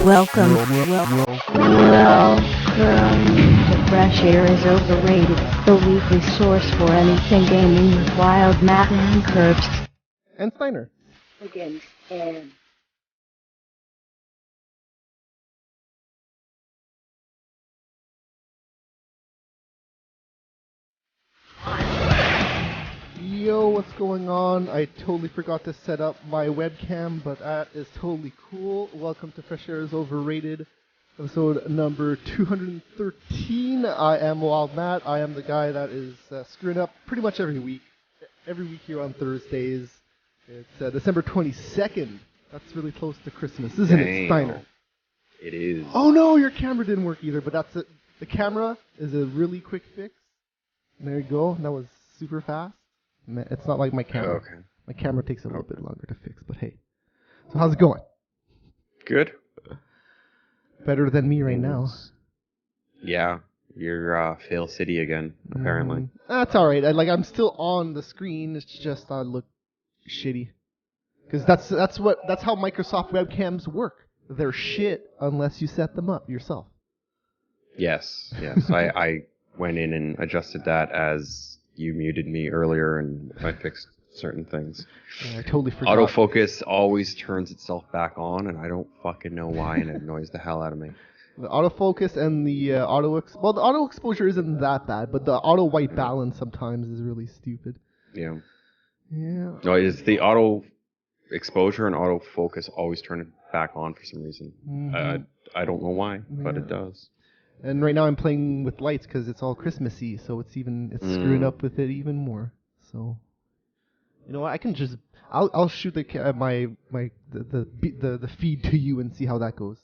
Welcome to Fresh Air is Overrated, the weekly source for anything gaming with Wild Matt and Curbs. And Steiner. Against Aaron. Yo, what's going on? I totally forgot to set up my webcam, but that is totally cool. Welcome to Fresh Air is Overrated, episode number 213. I am Wild Matt. I am the guy that is screwing up pretty much every week. Every week here on Thursdays. It's December 22nd. That's really close to Christmas, isn't it, Steiner? It is. Oh no, your camera didn't work either, but that's it. The camera is a really quick fix. There you go. That was super fast. It's not like my camera. Okay. My camera takes a little bit longer to fix, but hey. So how's it going? Good. Better than me right now. Yeah, you're Fail City again, apparently. That's alright. I'm still on the screen. It's just I look shitty. Because that's how Microsoft webcams work. They're shit unless you set them up yourself. Yes. I went in and adjusted that as you muted me earlier, and I fixed certain things. Yeah, I totally forgot. Autofocus always turns itself back on, and I don't fucking know why, and it annoys the hell out of me. The autofocus and the the auto exposure isn't that bad, but the auto white balance sometimes is really stupid. Yeah. Yeah. No, it's the auto exposure and autofocus always turn it back on for some reason. Mm-hmm. I don't know why, but it does. And right now I'm playing with lights because it's all Christmassy, so it's screwing up with it even more. So, you know what? I can just I'll shoot the feed to you and see how that goes.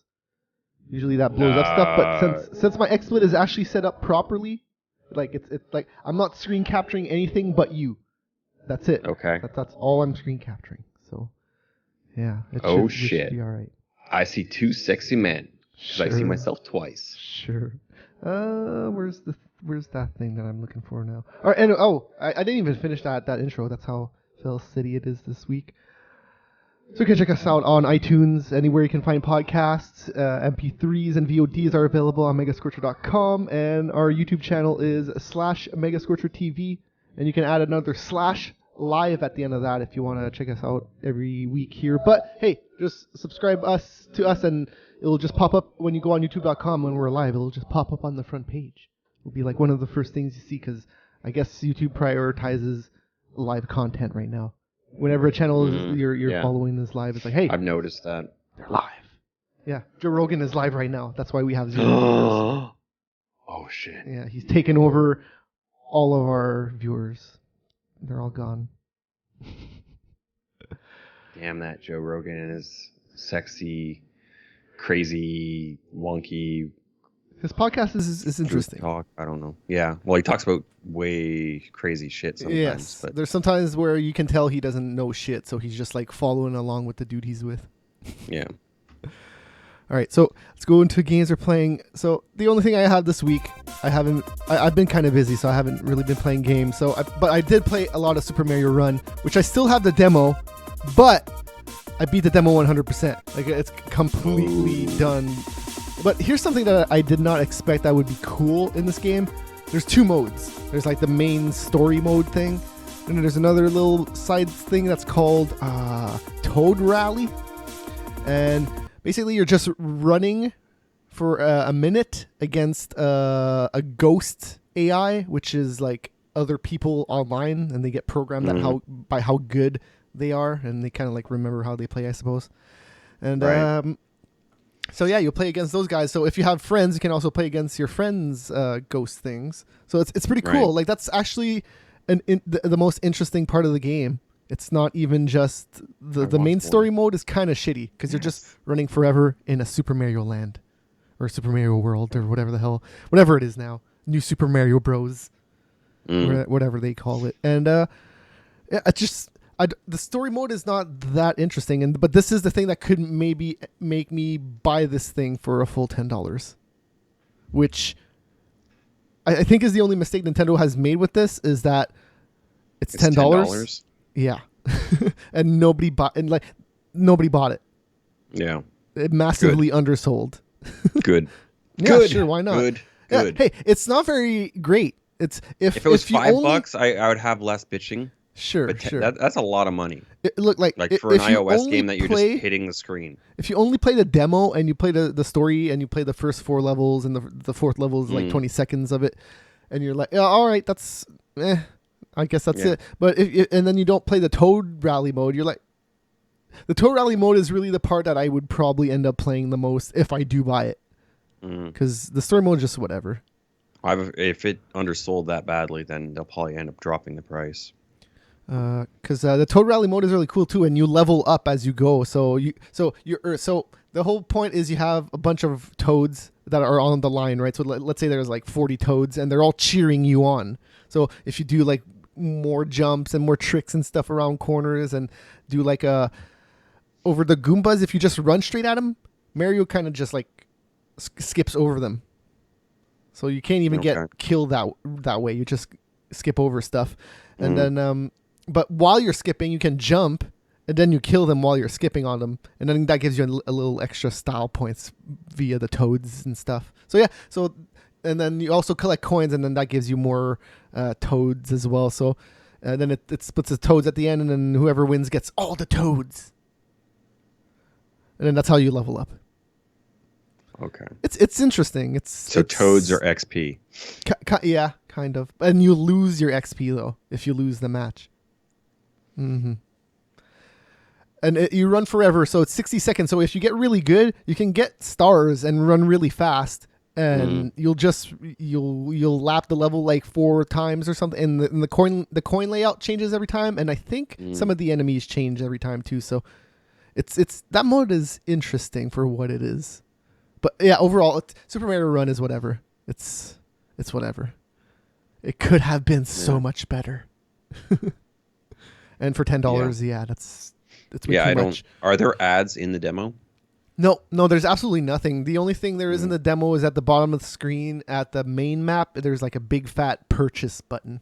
Usually that blows up stuff, but since my XSplit is actually set up properly, it's like I'm not screen capturing anything but you. That's it. Okay. That's all I'm screen capturing. So, yeah. It should be all right. I see two sexy men. Because I see myself twice. Sure. Where's that thing that I'm looking for now? All right, and I didn't even finish that intro. That's how Fail City it is this week. So you can check us out on iTunes, anywhere you can find podcasts. MP3s and VODs are available on megascorcher.com, and our YouTube channel is /megascorcherTV, and you can add another /live at the end of that if you want to check us out every week here. But hey, just subscribe to us and it'll just pop up when you go on youtube.com when we're live. It'll just pop up on the front page. It'll be like one of the first things you see because I guess YouTube prioritizes live content right now. Whenever a channel you're following is live, it's like, hey, I've noticed that. They're live. Yeah, Joe Rogan is live right now. That's why we have 0 viewers. Oh, shit. Yeah, he's taken over all of our viewers. They're all gone. Damn that Joe Rogan and his sexy, crazy, wonky... His podcast is interesting. Talk, I don't know. Yeah. Well, he talks about way crazy shit sometimes. Yes. But there's sometimes where you can tell he doesn't know shit, so he's just like following along with the dude he's with. Yeah. All right, so let's go into games we're playing. So the only thing I had this week, I've been kind of busy, so I haven't really been playing games. But I did play a lot of Super Mario Run, which I still have the demo, but I beat the demo 100%. Like it's completely done. But here's something that I did not expect that would be cool in this game. There's 2 modes. There's like the main story mode thing, and then there's another little side thing that's called Toad Rally, and basically, you're just running for a minute against a ghost AI, which is like other people online, and they get programmed by how good they are, and they kind of like remember how they play, I suppose. And right. So yeah, you'll play against those guys. So if you have friends, you can also play against your friends' ghost things. So it's pretty cool. Right. Like that's actually the most interesting part of the game. It's not even just the main story mode is kind of shitty because you're just running forever in a Super Mario Land or Super Mario World or whatever it is now. New Super Mario Bros. Whatever they call it. And the story mode is not that interesting. But this is the thing that could maybe make me buy this thing for a full $10, which I think is the only mistake Nintendo has made with this is that it's $10. Yeah. And nobody bought it. massively undersold. Good. Yeah, Good. sure, why not? Good. Yeah, Good. hey, it's not very great. It's If it was you only, $5, I would have less bitching. Sure, But sure. that's a lot of money. It look like For an if you iOS only game that you're play, just hitting the screen. If you only play the demo and you play the story and you play the first 4 levels and the fourth level is like 20 seconds of it, and you're like, yeah, all right, that's, I guess that's it. But and then you don't play the Toad Rally mode, you're like, the Toad Rally mode is really the part that I would probably end up playing the most if I do buy it, because the story mode is just whatever. If it undersold that badly, then they'll probably end up dropping the price. Because the Toad Rally mode is really cool too, and you level up as you go. So the whole point is you have a bunch of toads that are on the line, right? So let's say there's like 40 toads, and they're all cheering you on. So if you do like more jumps and more tricks and stuff around corners, and do like over the Goombas, if you just run straight at them, Mario kind of just like skips over them. So you can't even get killed that way. You just skip over stuff, and then but while you're skipping, you can jump, and then you kill them while you're skipping on them, and then that gives you a little extra style points via the toads and stuff. So yeah, and then you also collect coins, and then that gives you more toads as well. So then it splits the toads at the end, and then whoever wins gets all the toads, and then that's how you level up. Okay. It's interesting. So toads are XP. Yeah, kind of. And you lose your XP though if you lose the match. Mm-hmm. And you run forever, so it's 60 seconds. So if you get really good, you can get stars and run really fast, and you'll lap the level like 4 times or something. And the coin layout changes every time, and I think some of the enemies change every time too. So it's that mode is interesting for what it is. But yeah, overall, Super Mario Run is whatever. It's whatever. It could have been so much better. And for $10, that's way too much. Are there ads in the demo? No, there's absolutely nothing. The only thing there is in the demo is at the bottom of the screen at the main map. There's like a big fat purchase button.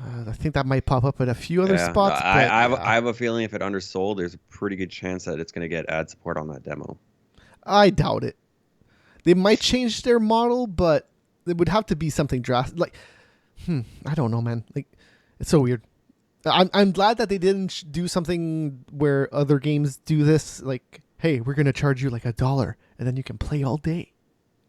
I think that might pop up at a few other spots. I have a feeling if it undersold, there's a pretty good chance that it's going to get ad support on that demo. I doubt it. They might change their model, but it would have to be something drastic. Like, I don't know, man. Like, it's so weird. I'm glad that they didn't do something where other games do this. Like, hey, we're gonna charge you like $1, and then you can play all day.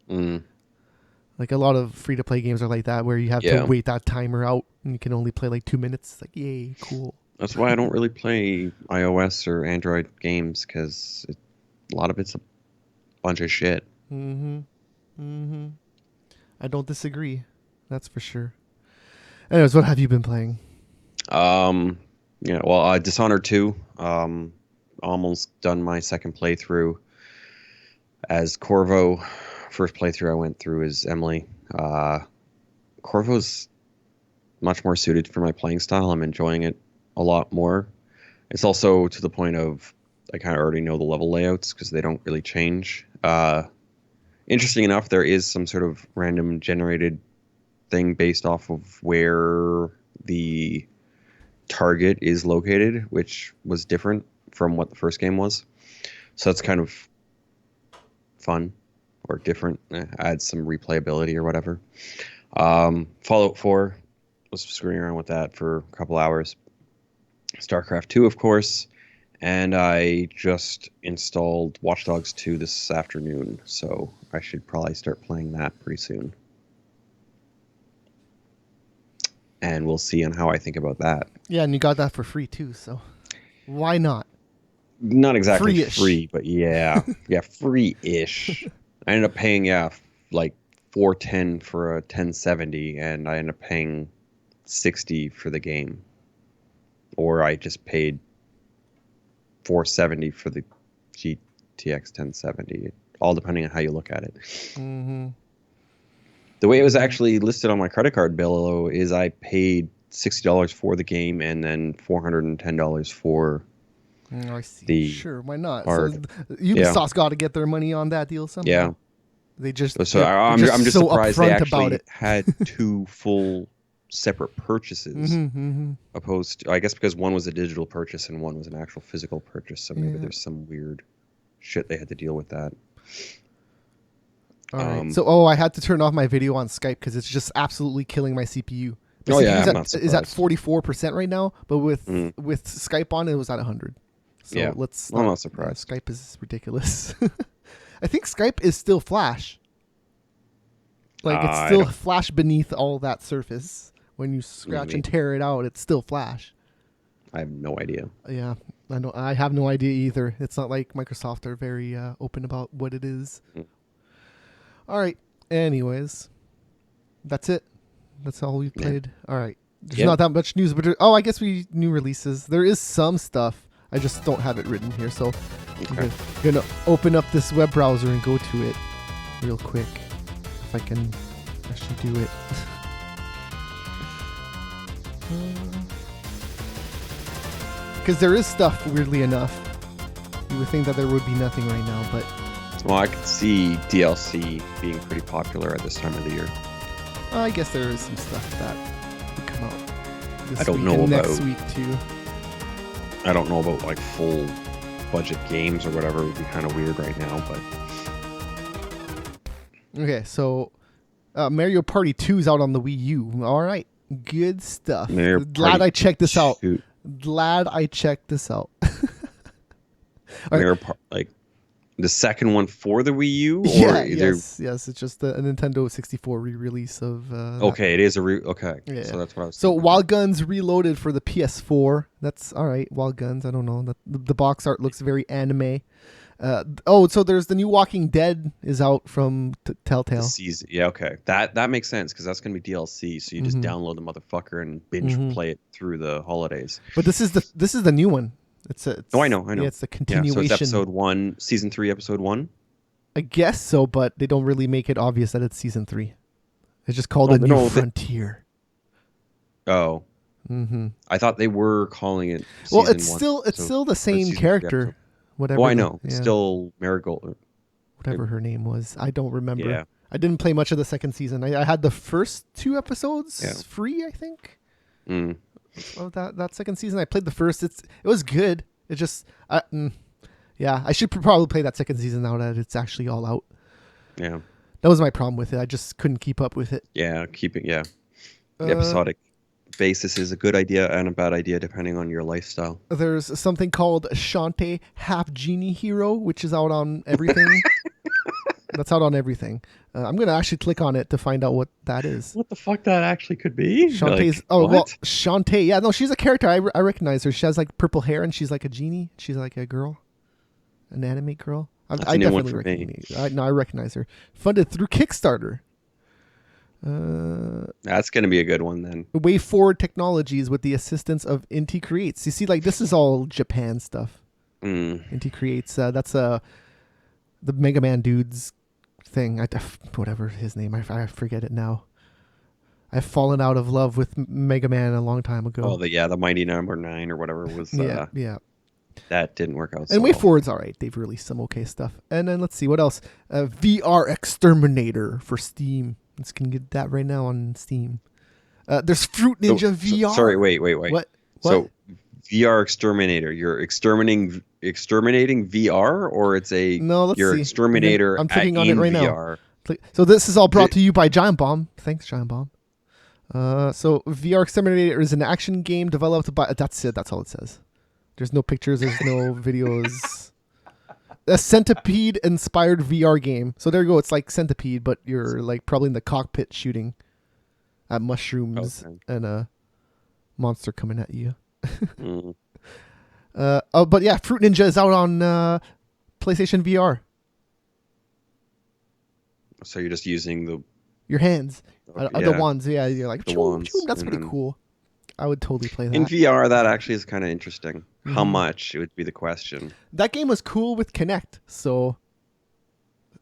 Like a lot of free to play games are like that, where you have to wait that timer out, and you can only play like 2 minutes. It's like, yay, cool. That's why I don't really play iOS or Android games, because a lot of it's a bunch of shit. I don't disagree. That's for sure. Anyways, what have you been playing? Dishonored 2. Almost done my second playthrough as Corvo. First playthrough I went through as Emily. Corvo's much more suited for my playing style. I'm enjoying it a lot more. It's also to the point of I kind of already know the level layouts because they don't really change. Interesting enough, there is some sort of random generated thing based off of where the target is located, which was different from what the first game was. So that's kind of fun or different. Adds some replayability or whatever. Fallout 4, was screwing around with that for a couple hours. StarCraft 2, of course. And I just installed Watch Dogs 2 this afternoon, so I should probably start playing that pretty soon. And we'll see on how I think about that. Yeah, and you got that for free too, so why not? Not exactly Free-ish. free, but yeah, free-ish. I ended up paying like $410 for a 1070, and I ended up paying $60 for the game, or I just paid $470 for the GTX 1070, all depending on how you look at it. The way it was actually listed on my credit card bill is I paid $60 for the game and then $410 for I see. the Sure, why not? card. So Ubisoft's got to get their money on that deal somehow. Yeah. They just I'm just so surprised they upfront about actually it. had 2 full separate purchases, opposed to, I guess because one was a digital purchase and one was an actual physical purchase, so maybe there's some weird shit they had to deal with that. All right. So, I had to turn off my video on Skype because it's just absolutely killing my CPU. My Oh, yeah, CPU I'm not is at surprised. 44% right now, but with Skype on, it was at 100. So Yeah, let's. I'm not surprised. Skype is ridiculous. I think Skype is still Flash. Like it's I still don't- Flash beneath all that surface. When you scratch and Maybe. tear it out, it's still Flash. I have no idea. Yeah, I know. I have no idea either. It's not like Microsoft are very open about what it is. Mm. All right. Anyways, that's it. That's all we've Yeah. played. All right. There's Yeah. not that much news, but I guess new releases. There is some stuff. I just don't have it written here, so Okay. I'm gonna open up this web browser and go to it real quick if I can actually do it. Because there is stuff, weirdly enough. You would think that there would be nothing right now, but Well, I could see DLC being pretty popular at this time of the year. I guess there is some stuff that would come out this I don't week know and next about- week too. I don't know about like full budget games or whatever. It would be kind of weird right now, but Okay, so Mario Party 2 is out on the Wii U. All right, good stuff. Mario Glad Party I checked this out. shoot, Glad I checked this out. All right. like the second one for the Wii U, or Yeah, either. yes. It's just a Nintendo 64 re-release of. That. Okay, it is okay. Yeah. So that's what I was. So thinking. Wild Guns Reloaded for the PS4. That's all right. Wild Guns. I don't know. The box art looks very anime. So there's the new Walking Dead is out from The Telltale. season, yeah, okay, that makes sense because that's gonna be DLC. So you just Mhm. download the motherfucker and binge Mhm. play it through the holidays. But this is the new one. It's Oh, I know. Yeah, it's the Yeah, continuation. so it's episode 1, season 3, episode 1. I guess so, but they don't really make it obvious that it's season 3. It's just called Oh, A New no, Frontier. Oh, Mm-hmm. I thought they were calling it. Well, season it's one, still the same season 3 character. episode. Whatever. Oh, I the- know. It's yeah, still Marigold. whatever her name was. I don't remember. Yeah. I didn't play much of the second season. I had the first 2 episodes Yeah. free, I think, Mm. of that second season. I played the first. It was good. It just, yeah, I should probably play that second season now that it's actually all out. Yeah. That was my problem with it. I just couldn't keep up with it. Yeah. Keeping. Yeah. Uh, The episodic basis is a good idea and a bad idea depending on your lifestyle. There's something called Shantae Half Genie Hero, which is out on everything. That's out on everything. I'm gonna actually click on it to find out what that is. What the fuck that actually could be? Shantae's. Shantae. Yeah, no, she's a character. I recognize her. She has like purple hair and she's like a genie. She's like a girl, an anime girl. That's I a new one definitely for me. I recognize her. Funded through Kickstarter. That's gonna be a good one then. Way Forward Technologies with the assistance of Inti Creates. You see, like this is all Japan stuff. Mm. Inti Creates. That's the Mega Man dude's thing. Whatever his name. I forget it now. I've fallen out of love with Mega Man a long time ago. Oh, the Mighty Number 9 or whatever was. yeah. That didn't work out. And so Way well. Forward's all right. They've released some okay stuff. And then let's see what else. VR Exterminator for Steam. Let's can get that right now on Steam. There's Fruit Ninja VR. Sorry, wait. What? So VR Exterminator, you're exterminating VR, or it's a No, let's you're see. exterminator. I'm clicking on it in right now. VR. So this is all brought to you by Giant Bomb. Thanks, Giant Bomb. So VR Exterminator is an action game developed by. That's it. That's all it says. There's no pictures. There's no videos. A Centipede-inspired VR game. So there you go. It's like Centipede, but you're like probably in the cockpit shooting at mushrooms Okay. and a monster coming at you. Mm. But yeah, Fruit Ninja is out on PlayStation VR. So you're just using the Your hands, the yeah. wands. Yeah, you're like The "Choo, wands, choo." That's and pretty then- cool. I would totally play that. in VR. That actually is kind of interesting. How Mhm. much it would be the question. That game was cool with Kinect, so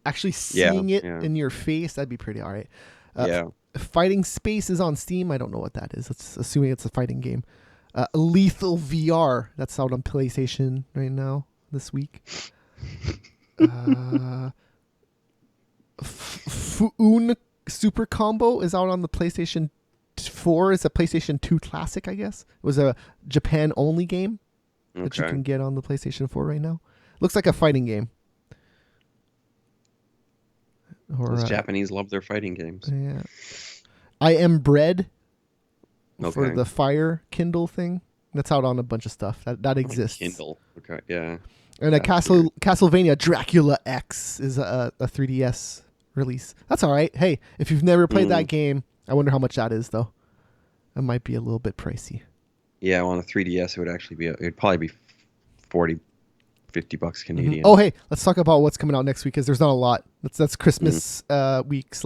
actually seeing it yeah. in your face, that'd be pretty alright. Yeah. Fighting Space is on Steam. I don't know what that is. Let's assuming it's a fighting game. Lethal VR, that's out on PlayStation right now this week. Fuun Super Combo is out on the PlayStation 4. It's a PlayStation 2 classic, I guess. It was a Japan only game that you Okay. can get on the PlayStation 4 right now. Looks like a fighting game. Or Those Japanese love their fighting games. yeah, I Am Bread for Okay. the Fire Kindle thing. That's out on a bunch of stuff that exists. Kindle. Okay. Yeah. And a That's weird. Castlevania Dracula X is a 3DS release. That's all right. Hey, if you've never played that game, I wonder how much that is though. It might be a little bit pricey. Yeah, on a 3DS, it would actually be. It'd probably be 40, $50 Canadian. Oh, hey, let's talk about what's coming out next week because there's not a lot. That's Christmas week /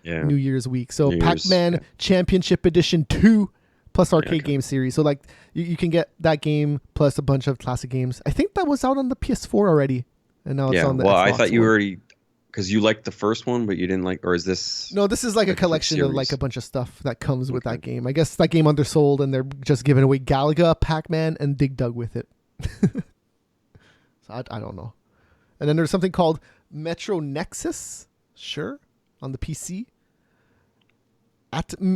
Yeah. New Year's week. So New Year's, Pac-Man yeah. Championship Edition 2 plus arcade okay. game series. So like you can get that game plus a bunch of classic games. I think that was out on the PS4 already, and now it's Yeah. on the Well, I Xbox thought you One. already, because you liked the first one, but you didn't like, or is this? No, this is like a Like a collection of series. like a bunch of stuff that comes with Okay. that game. I guess that game undersold, and they're just giving away Galaga, Pac-Man, and Dig Dug with it. So I don't know. And then there's something called Metro Nexus, sure, on the PC.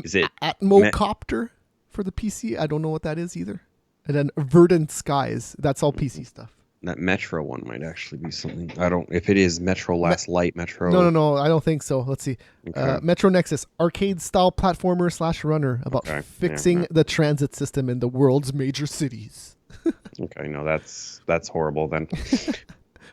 Is it Atmocopter for the PC? I don't know what that is either. And then Verdant Skies. That's all PC stuff. That Metro one might actually be something. I don't. If it is Metro Last Light, Metro. No. I don't think so. Let's see. Okay. Metro Nexus, arcade-style platformer / runner about Okay, fixing yeah. the transit system in the world's major cities. Okay. No, that's horrible then.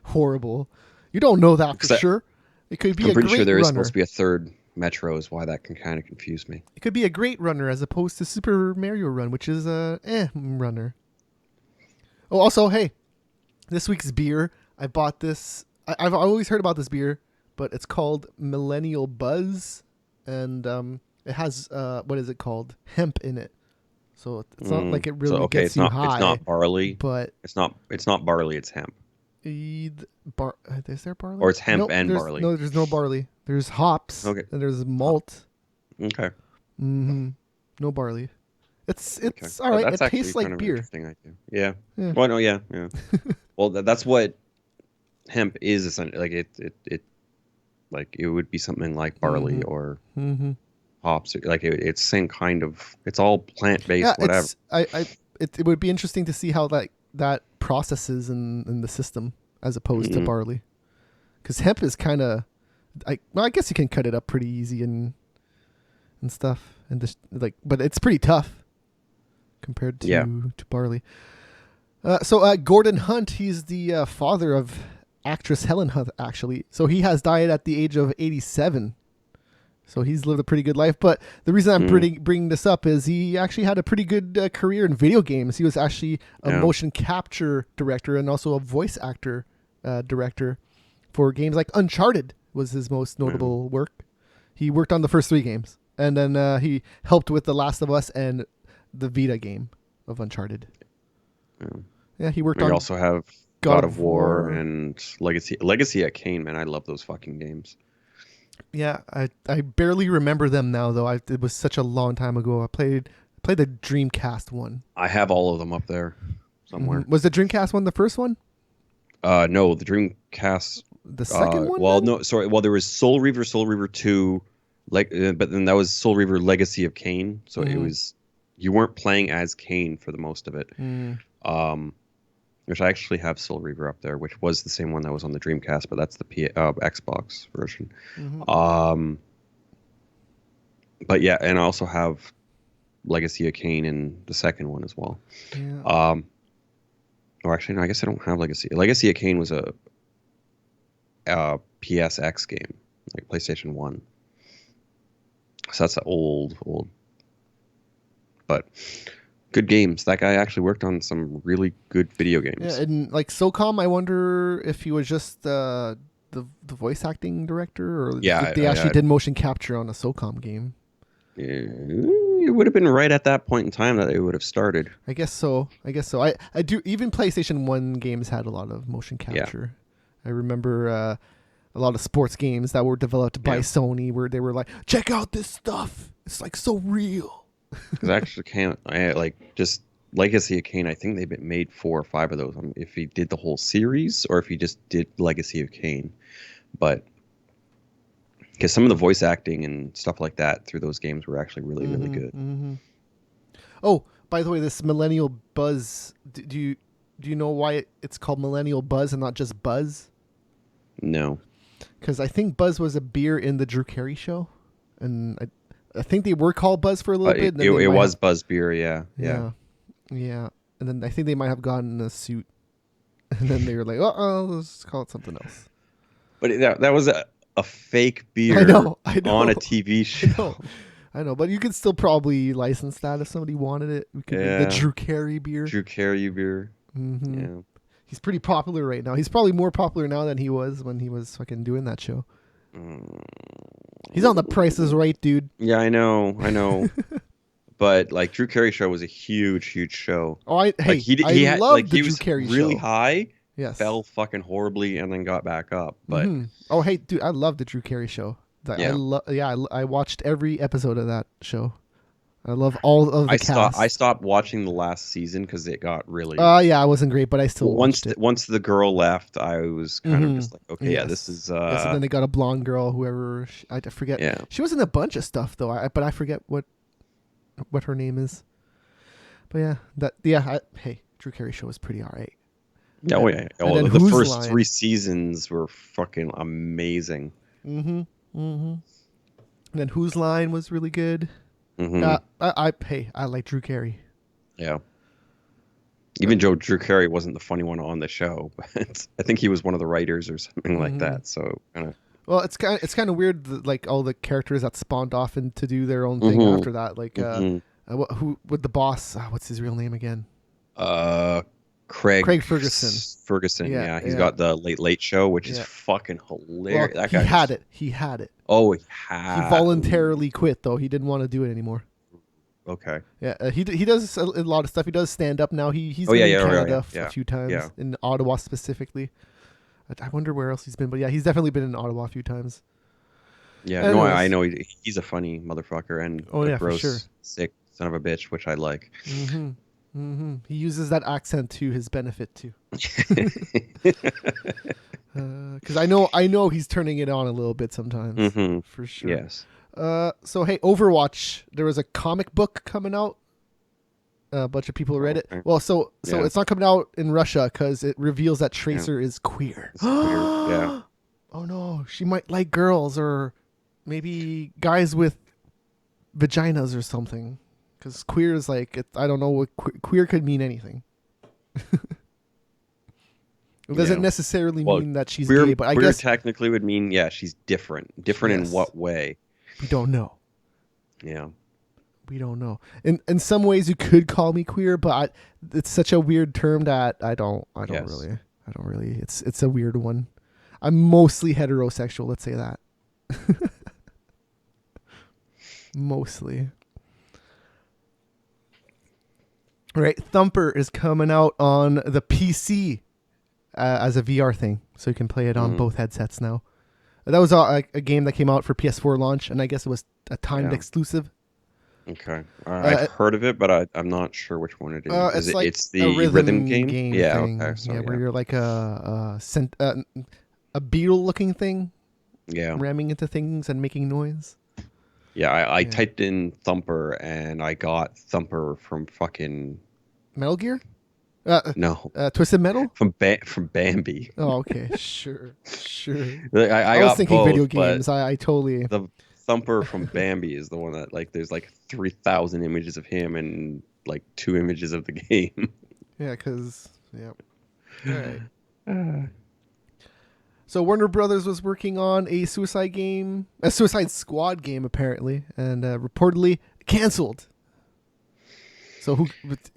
Horrible. You don't know that for Because sure. It could be I'm a pretty great sure there is runner. supposed to be a third Metro. Is why that can kind of confuse me. It could be a great runner as opposed to Super Mario Run, which is a runner. Oh, also, hey, this week's beer. I bought this. I've always heard about this beer, but it's called Millennial Buzz, and it has what is it called? Hemp in it. So it's not like it really gets it's you not. high. It's not barley. But It's not barley. It's hemp. is there barley? Or it's hemp Nope, and there's- barley. No, there's no barley. There's hops. Okay. And there's malt. Okay. No barley. It's Okay. all right. That's It actually tastes kind like of beer. Interesting idea. Yeah. Yeah. Well, no, yeah. Well, that's what hemp is. Essentially, like it like it would be something like barley or Mm-hmm. hops. Like it's same kind of. It's all plant based. Yeah, whatever. it would be interesting to see how that processes in the system as opposed to barley, because hemp is kind of, I guess you can cut it up pretty easy and stuff and just but it's pretty tough compared to barley. So Gordon Hunt, he's the father of actress Helen Hunt, actually. So he has died at the age of 87. So he's lived a pretty good life. But the reason I'm bringing this up is he actually had a pretty good career in video games. He was actually a motion capture director and also a voice actor director for games like Uncharted was his most notable work. He worked on the first 3 games. And then he helped with The Last of Us and the Vita game of Uncharted. Yeah, he worked We on also have God of War and Legacy at Kane. Man, I love those fucking games. Yeah, I barely remember them now though. It was such a long time ago. I played the Dreamcast one. I have all of them up there somewhere. Was the Dreamcast one the first one? No, the Dreamcast. The second one? Well, then? no, sorry. Well, there was Soul Reaver 2, but then that was Soul Reaver Legacy of Kane. So it was, you weren't playing as Kane for the most of it. Which I actually have Soul Reaver up there, which was the same one that was on the Dreamcast, but that's the Xbox version. But yeah, and I also have Legacy of Kane in the second one as well. Yeah. Or actually, no, I guess I don't have Legacy. Legacy of Kane was a PSX game, like PlayStation 1. So that's an old. But good games. That guy actually worked on some really good video games. Yeah, and like SOCOM, I wonder if he was just the voice acting director, or if they actually did motion capture on a SOCOM game. It would have been right at that point in time that it would have started. I guess so. I do. Even PlayStation 1 games had a lot of motion capture. I remember a lot of sports games that were developed by Sony where they were like, check out this stuff. It's like so real. Because actually, just Legacy of Kane, I think they made 4 or 5 of those. If he did the whole series or if he just did Legacy of Kane. But because some of the voice acting and stuff like that through those games were actually really, really good. Oh, by the way, this Millennial Buzz, do you know why it's called Millennial Buzz and not just Buzz? No. Because I think Buzz was a beer in the Drew Carey show, and I think they were called Buzz for a little bit. It, and then they it might was have- Buzz Beer, yeah. yeah. And then I think they might have gotten a suit, and then they were like, "Oh, let's call it something else." But that was a fake beer I know. on a TV show. I know, but you could still probably license that if somebody wanted it. We could make the Yeah. Drew Carey beer. Drew Carey beer. hmm Yeah. He's pretty popular right now. He's probably more popular now than he was when he was fucking doing that show. He's on The Price is Right, dude. Yeah, I know. But like Drew Carey show was a huge show. Oh, hey, Like he I had love like the he Drew was Carey really show. high, Yes. fell fucking horribly, and then got back up. But Oh, hey, dude, I love the Drew Carey show. Yeah. I watched every episode of that show. I love all of the cast. I stopped watching the last season because it got really. Yeah, it wasn't great, but I still once watched it. once the girl left, I was kind of Mhm. just like, okay, yeah, this Yes. is. Yeah, so then they got a blonde girl, whoever I forget. Yeah. She was in a bunch of stuff though, but I forget what her name is. But hey, Drew Carey show was pretty alright. Yeah, oh, yeah. And Oh, then the Whose first Line? 3 seasons were fucking amazing. And then Whose Line was really good. Hmm I like Drew Carey. Yeah. Even Drew Carey wasn't the funny one on the show, but I think he was one of the writers or something like that. So kind of. Well, it's kind of weird that, like all the characters that spawned off and to do their own thing Mhm. after that. Like who with the boss? What's his real name again? Craig Ferguson. Ferguson, Yeah, He's yeah. got the Late Show, which is Yeah. fucking hilarious. Well, That he guy had was- it. He had it. Oh, he He voluntarily quit though. He didn't want to do it anymore. Okay. Yeah, he does a lot of stuff. He does stand up now. He's Oh, been yeah, in yeah, right, Canada yeah, a few times, yeah. in Ottawa specifically. I wonder where else he's been, but yeah, he's definitely been in Ottawa a few times. Yeah, Anyways. no, I know he's a funny motherfucker and Oh, a yeah, for gross, sure. sick son of a bitch, which I like. He uses that accent to his benefit too. Because I know he's turning it on a little bit sometimes, Mhm. for sure. Yes. So hey, Overwatch. There was a comic book coming out. A bunch of people read it. Okay. Well, so Yeah. it's not coming out in Russia because it reveals that Tracer is queer. It's weird. Yeah. Oh no, she might like girls or maybe guys with vaginas or something. Because queer is like I don't know what queer could mean anything. It doesn't Yeah. necessarily Well, mean that she's Queer, gay, but I queer guess technically would mean, yeah, she's different. Different Yes. in what way? we don't know. Yeah. We don't know. In some ways, you could call me queer, but it's such a weird term that I don't Yes. really. It's a weird one. I'm mostly heterosexual. Let's say that. Mostly. All right, Thumper is coming out on the PC as a VR thing, so you can play it on both headsets now. That was a game that came out for PS4 launch, and I guess it was a timed Yeah. exclusive. Okay. I've heard of it, but I'm not sure which one it is. Is It's it, like it's the a rhythm game? Yeah. thing. Okay. So, where you're like a beetle-looking thing, yeah. ramming into things and making noise. Yeah. I typed in Thumper and I got Thumper from fucking Metal Gear? no Twisted Metal? from Bambi. Oh, okay. Sure. Like, I I was got thinking both, video but games. I totally... The Thumper from Bambi is the one that like there's like 3,000 images of him and like 2 images of the game. Yeah, because... Yeah. All right. So Warner Brothers was working on a Suicide Squad game, apparently, and reportedly canceled. So who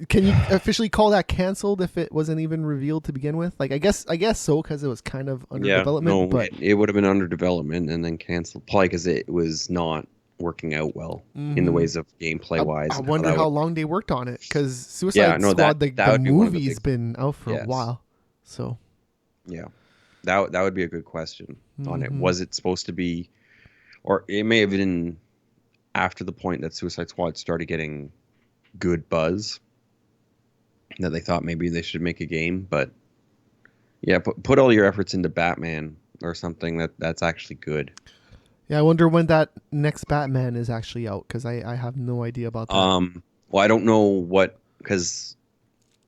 can you officially call that canceled if it wasn't even revealed to begin with? Like I guess so because it was kind of under development. No, but it would have been under development and then canceled, probably because it was not working out well in the ways of gameplay wise. I wonder how long they worked on it because Suicide Squad, that the would be one of the movie's big- been out for a Yes. while. So Yeah, that would be a good question on it. Mhm. Was it supposed to be, or it may have been after the point that Suicide Squad started getting good buzz that they thought maybe they should make a game, but yeah, put all your efforts into Batman or something that's actually good. yeah, I wonder when that next Batman is actually out because I have no idea about that. Well, I don't know what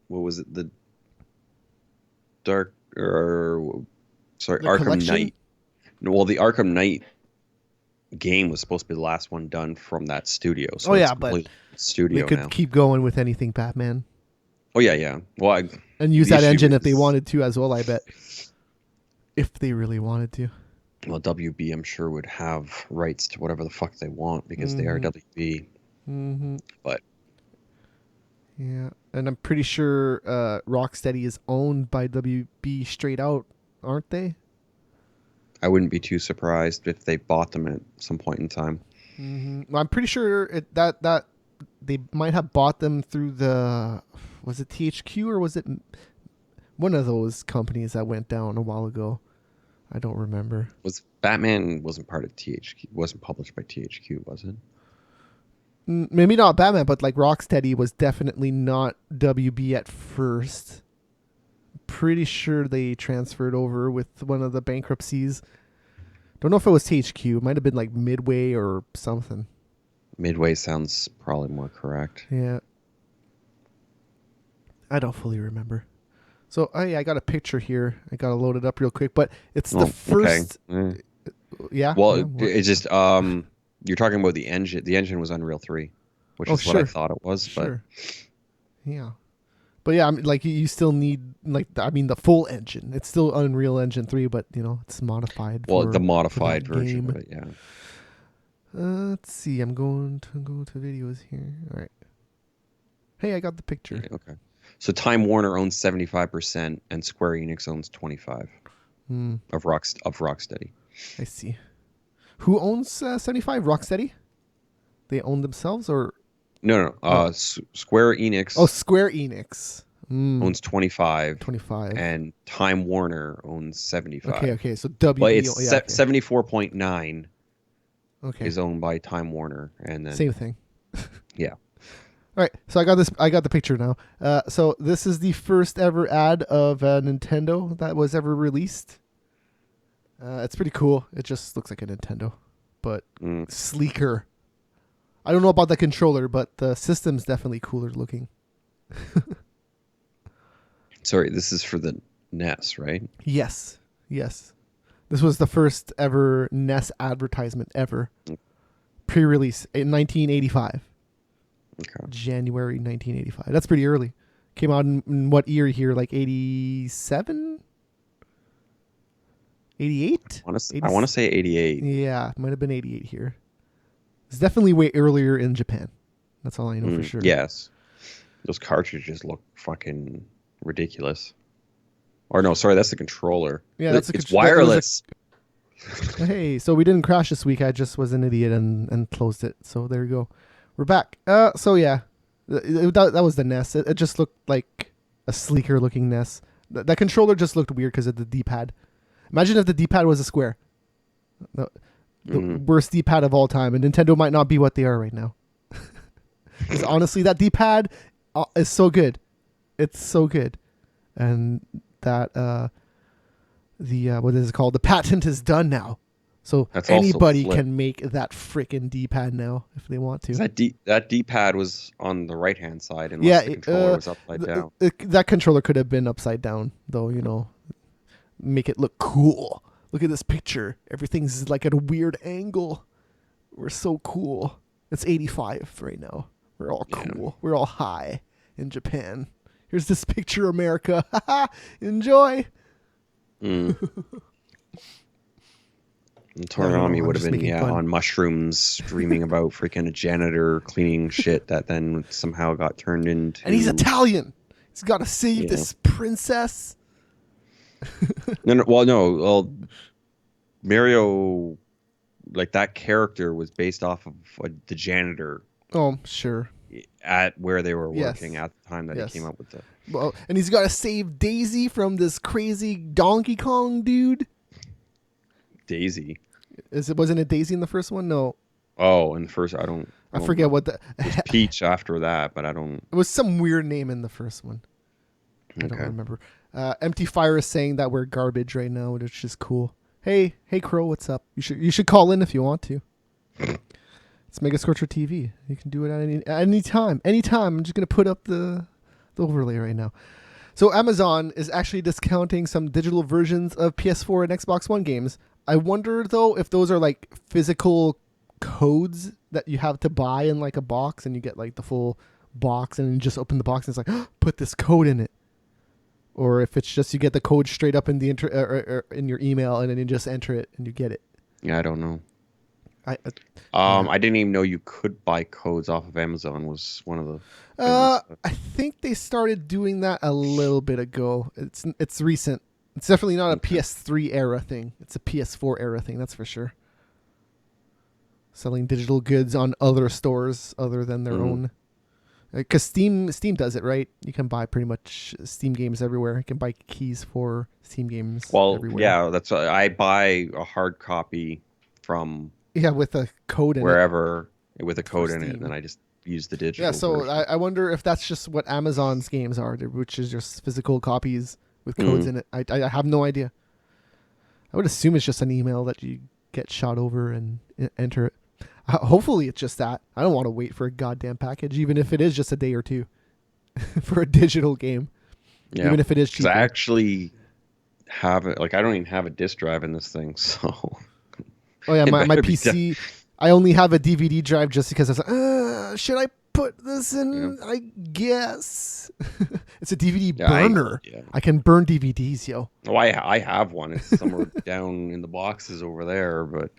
was it, the Arkham The collection? Knight. Well, the Arkham Knight game was supposed to be the last one done from that studio. So Oh, it's yeah, but completely They studio could now. keep going with anything Batman Oh yeah, yeah. Well, and use the that issue engine if they is- wanted to as well. I bet if they really wanted to. well, WB I'm sure would have rights to whatever the fuck they want because they are WB. Mm-hmm. But Yeah, and I'm pretty sure Rocksteady is owned by WB straight out, aren't they? I wouldn't be too surprised if they bought them at some point in time. Well, I'm pretty sure that they might have bought them through was it THQ or was it one of those companies that went down a while ago? I don't remember. Was Batman wasn't part of THQ? Wasn't published by THQ, was it? Maybe not Batman, but like Rocksteady was definitely not WB at first. Pretty sure they transferred over with one of the bankruptcies. Don't know if it was THQ. It might have been like Midway or something. Midway sounds probably more correct. Yeah. I don't fully remember. So I got a picture here. I got to load it up real quick, but it's the first. Okay. Yeah. Well, yeah, what? it's just you're talking about the engine. The engine was Unreal 3, which Oh, is what I sure. thought it was. Sure. Yeah. But yeah, I mean, like you still need the full engine. It's still Unreal Engine 3, but it's modified. But well, for, the modified for that version game. of it, yeah. Let's see. I'm going to go to videos here. All right. Hey, I got the picture. Okay. So Time Warner owns 75% and Square Enix owns 25 of Rocksteady. I see. Who owns 75? Rocksteady? They own themselves or? No. Square Enix Oh, Square Enix. owns 25, 25. and Time Warner owns 75. Okay. So WB. Well, it's yeah, okay. 74.9 Okay. is owned by Time Warner, and then Same thing. yeah. All right, so I got the picture now. So this is the first ever ad of Nintendo that was ever released. It's pretty cool. It just looks like a Nintendo, but sleeker. I don't know about the controller, but the system's definitely cooler looking. Sorry, this is for the NES, right? Yes. This was the first ever NES advertisement ever. Pre-release in 1985. Okay. January 1985. That's pretty early. Came out in what year here? Like 87? 88? I want to say 88. Yeah, it might have been 88 here. It's definitely way earlier in Japan. That's all I know for sure. Yes. Those cartridges look fucking ridiculous. Or no, sorry, that's the controller. Yeah, that's it's that was wireless. Hey, so we didn't crash this week. I just was an idiot and closed it. So there you go. We're back. So yeah, that was the NES. It just looked like a sleeker looking NES. That controller just looked weird because of the D-pad. Imagine if the D-pad was a square. The worst D-pad of all time. And Nintendo might not be what they are right now. Because honestly, that D-pad is so good. It's so good. And that, what is it called? The patent is done now. So That's also anybody flip. can make that freaking D-pad now if they want to. That D-pad was on the right-hand side, unless the controller was upside down. That controller could have been upside down, though, make it look cool. Look at this picture. Everything's like at a weird angle. We're so cool. It's 85 right now. We're all cool. Yeah. We're all high in Japan. Here's this picture, America. Enjoy. And Toronami I'm would have just been making fun. on mushrooms, dreaming about freaking a janitor cleaning shit that then somehow got turned into. And he's Italian. He's got to save this princess. Well, Mario, like that character was based off of the janitor Oh, sure. at where they were Yes. working at the time that Yes. he came up with the Well, and he's got to save Daisy from this crazy Donkey Kong dude. Daisy. Wasn't it Daisy in the first one? No, Oh, and the first I forget what the. It was Peach after that, but I don't. It was some weird name in the first one. I don't Okay. remember. Empty Fire is saying that we're garbage right now, which is cool. Hey, Crow, what's up? You should call in if you want to. It's Mega Scorcher TV. You can do it at any time. Anytime. I'm just gonna put up the overlay right now. So Amazon is actually discounting some digital versions of PS4 and Xbox One games. I wonder though if those are like physical codes that you have to buy in like a box, and you get like the full box, and you just open the box and it's like put this code in it, or if it's just you get the code straight up in the or in your email, and then you just enter it and you get it. Yeah, I don't know. I I didn't even know you could buy codes off of Amazon. Was one of the I think they started doing that a little bit ago. It's recent. It's definitely not a PS3 era thing. It's a PS4 era thing, that's for sure. Selling digital goods on other stores other than their own. Because Steam does it, right? You can buy pretty much Steam games everywhere. You can buy keys for Steam games everywhere. Yeah, that's I buy a hard copy from with a code in wherever with a code in Steam. it, and then I just use the digital. Yeah, so version. I wonder if that's just what Amazon's games are, which is just physical copies with codes in it. I have no idea. I would assume it's just an email that you get shot over and enter it. Hopefully it's just that. I don't want to wait for a goddamn package, even if it is just a day or two for a digital game. Yeah. Even if it is cheaper. I actually have it. Like, I don't even have a disk drive in this thing, so. Oh yeah, my better be PC. I only have a DVD drive just because I was like, should I put this in? I guess it's a DVD burner. I can burn DVDs, yo. Oh, I have one. It's somewhere down in the boxes over there, but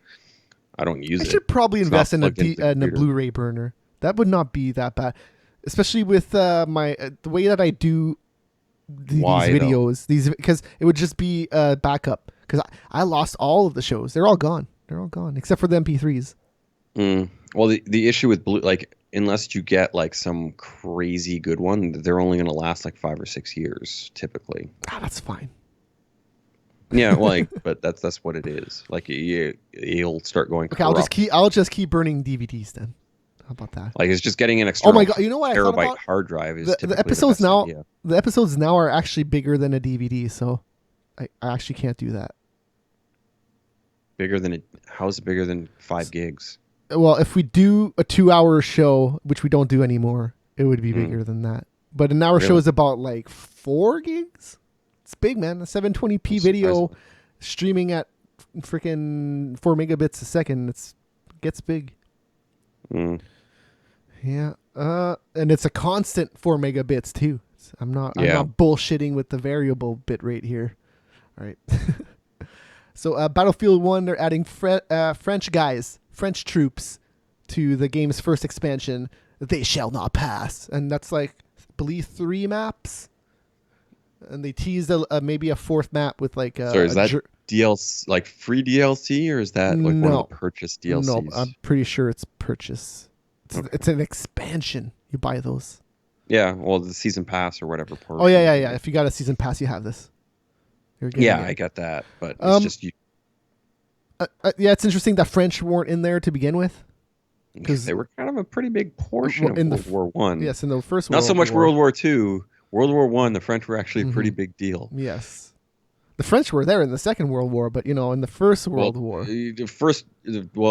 I don't use it. I should probably invest in a computer. Blu-ray burner. That would not be that bad, especially with the way that I do these videos. Because it would just be a backup. Because I lost all of the shows. They're all gone. They're all gone except for the MP3s. Well, the issue with unless you get like some crazy good one, they're only going to last like 5 or 6 years typically. That's fine. Yeah, but that's what it is. Like you'll start going. Okay, I'll just keep burning DVDs then. How about that? Like it's just getting an extra. Oh my god! You know what? terabyte hard drive is the episodes the now. idea. The episodes now are actually bigger than a DVD, so I actually can't do that. How is it bigger than 5 gigs? Well, if we do a 2-hour show, which we don't do anymore, it would be bigger than that. But an hour show is about like 4 gigs. It's big, man. A 720p video streaming at freaking 4 megabits a second. It gets big. Yeah. And it's a constant 4 megabits too. I'm not bullshitting with the variable bit rate here. All right. So Battlefield 1, they're adding French troops to the game's first expansion. They shall not pass. And that's like, I believe, 3 maps. And they teased maybe a 4th map with like So is that DLC, like free DLC, or is that like one of the purchased DLCs? No, I'm pretty sure it's purchase. It's an expansion. You buy those. Yeah, well, the season pass or whatever. Oh yeah. If you got a season pass, you have this. I got that, but it's just you. Yeah, it's interesting that French weren't in there to begin with, because they were kind of a pretty big portion of World War One. Yes, in the first. Not so much World War II. World War One, the French were actually a pretty big deal. Yes, the French were there in the Second World War, but in the First World War,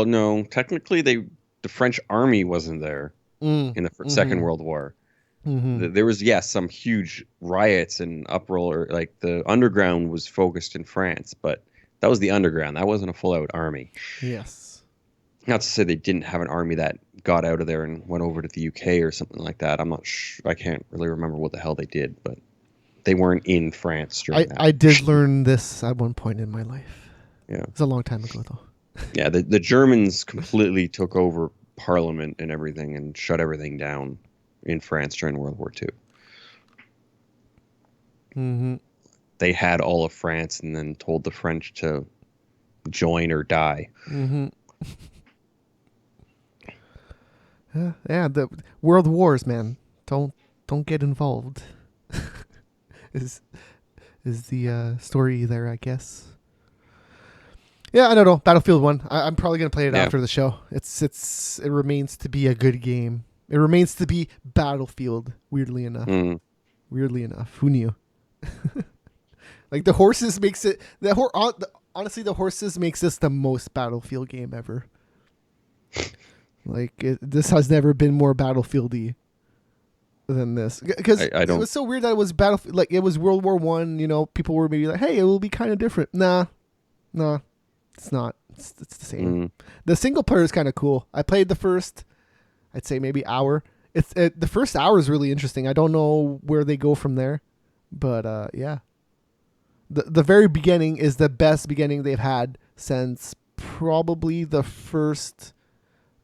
no, technically the French army wasn't there in the Second World War. There was some huge riots and uproar. Like the underground was focused in France, but that was the underground. That wasn't a full-out army. Yes. Not to say they didn't have an army that got out of there and went over to the UK or something like that. I'm not sure. I can't really remember what the hell they did, but they weren't in France during that. I did learn this at one point in my life. Yeah. It's a long time ago, though. Yeah, the Germans completely took over Parliament and everything and shut everything down in France during World War II. They had all of France and then told the French to join or die. Yeah, the World Wars, man. Don't get involved. is the story there, I guess. Yeah, I don't know. Battlefield 1. I'm probably gonna play it after the show. It remains to be a good game. It remains to be Battlefield. Weirdly enough. Who knew? Like the horses makes it. Honestly, the horses makes this the most Battlefield game ever. Like this has never been more Battlefieldy. than this, because I it don't. was so weird that it was Battlefield, like it was World War One. You know, people were maybe like, "Hey, it will be kind of different." Nah, it's not. It's the same. The single player is kind of cool. I played the first, I'd say maybe hour. The first hour is really interesting. I don't know where they go from there, but yeah, the very beginning is the best beginning they've had since probably the first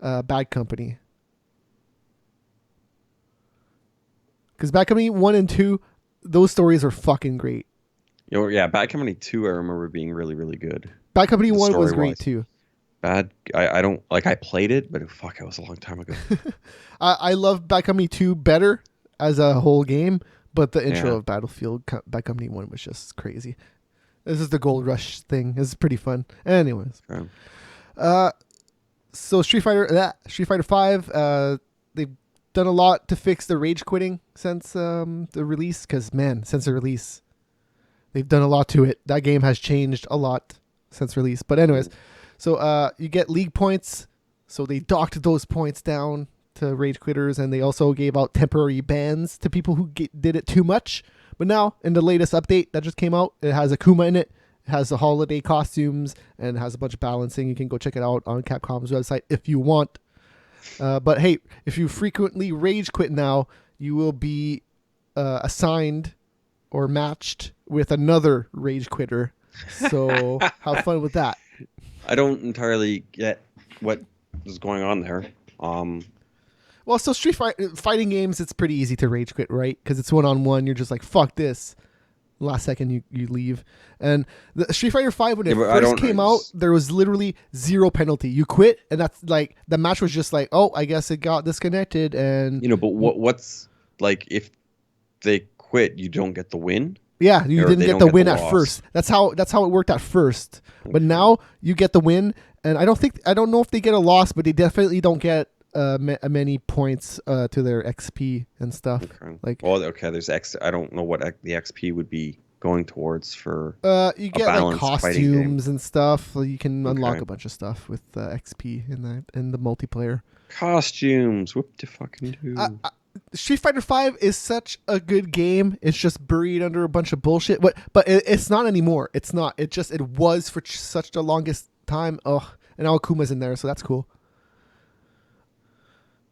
Bad Company. Because Bad Company 1 and 2, those stories are fucking great. Yeah, Bad Company 2 I remember being really, really good. Bad Company 1 was story-wise. great too. I don't like. I played it, but fuck, it was a long time ago. I love Bad Company 2 better as a whole game, but the intro of Bad Company 1 was just crazy. This is the Gold Rush thing. This is pretty fun. Anyways. Okay. So Street Fighter 5, they've done a lot to fix the rage quitting since the release, because man, since the release they've done a lot to it. That game has changed a lot since release. But anyways, so you get league points, so they docked those points down to rage quitters, and they also gave out temporary bans to people who did it too much. But now in the latest update that just came out, it has Akuma in it. It has the holiday costumes and has a bunch of balancing. You can go check it out on Capcom's website if you want. But hey, if you frequently rage quit now, you will be assigned or matched with another rage quitter. So have fun with that. I don't entirely get what is going on there. Well, so fighting games, it's pretty easy to rage quit, right? Because it's one-on-one. You're just like, fuck this. Last second, you leave. And the Street Fighter 5, when it first came out, there was literally zero penalty. You quit, and that's like, the match was just like, oh, I guess it got disconnected. And but what's like, if they quit, you don't get the win? Yeah, you didn't get the win at first. That's how it worked at first. Okay. But now you get the win, and I don't know if they get a loss, but they definitely don't get many points to their XP and stuff. Okay. There's I don't know what the XP would be going towards for. You get like costumes and stuff. You can unlock a bunch of stuff with XP in the multiplayer. Costumes, whoop to fucking do. Street Fighter 5 is such a good game. It's just buried under a bunch of bullshit. But it's not anymore. It's not. It was for such the longest time. Oh, and now Akuma's in there, so that's cool.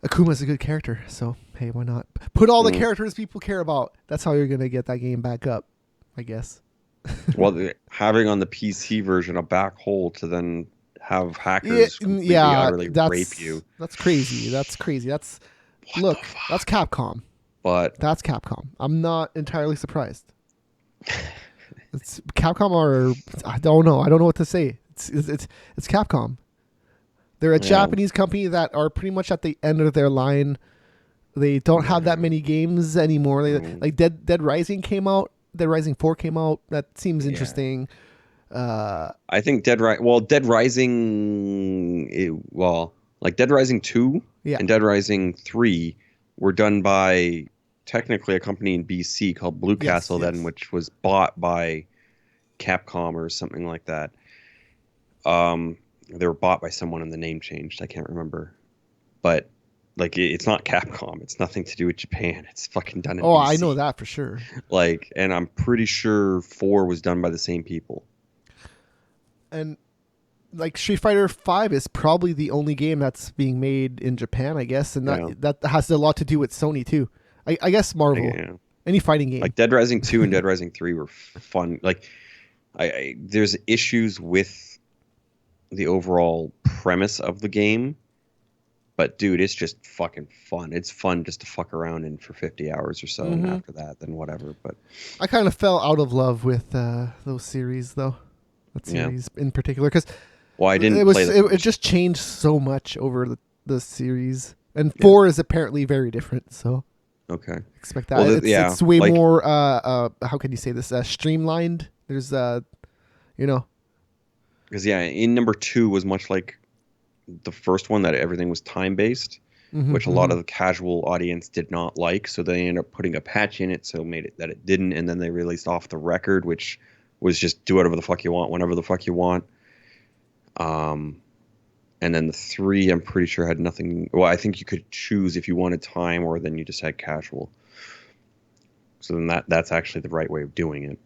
Akuma's a good character, so hey, why not? Put all the characters people care about. That's how you're going to get that game back up, I guess. Well, having on the PC version a back hole to then have hackers completely utterly rape you. That's crazy. That's Capcom. But that's Capcom. I'm not entirely surprised. Capcom I don't know what to say. It's Capcom. They're a Japanese company that are pretty much at the end of their line. They don't have that many games anymore. Like Dead Rising came out. Dead Rising 4 came out. That seems interesting. I think Dead Rising 2 and Dead Rising 3 were done by technically a company in BC called Blue Castle then, which was bought by Capcom or something like that. They were bought by someone and the name changed. I can't remember. But like, it's not Capcom. It's nothing to do with Japan. It's fucking done in BC. I know that for sure. Like, and I'm pretty sure 4 was done by the same people. And like Street Fighter 5 is probably the only game that's being made in Japan, I guess. And that has a lot to do with Sony too. I guess Marvel. Yeah. Any fighting game. Like Dead Rising 2 and Dead Rising 3 were fun. Like, there's issues with the overall premise of the game, but dude, it's just fucking fun. It's fun just to fuck around in for 50 hours or so, and after that, then whatever. But I kind of fell out of love with those series, though. That series in particular, because I didn't play it just changed so much over the series, and 4 is apparently very different. So expect that. Well, it's way more. How can you say this? Streamlined. There's Because in number 2 was much like the first one, that everything was time-based, which a lot of the casual audience did not like. So they ended up putting a patch in it, so made it that it didn't. And then they released Off the Record, which was just do whatever the fuck you want, whenever the fuck you want. And then the 3, I'm pretty sure had nothing. Well, I think you could choose if you wanted time, or then you just had casual. So then that's actually the right way of doing it.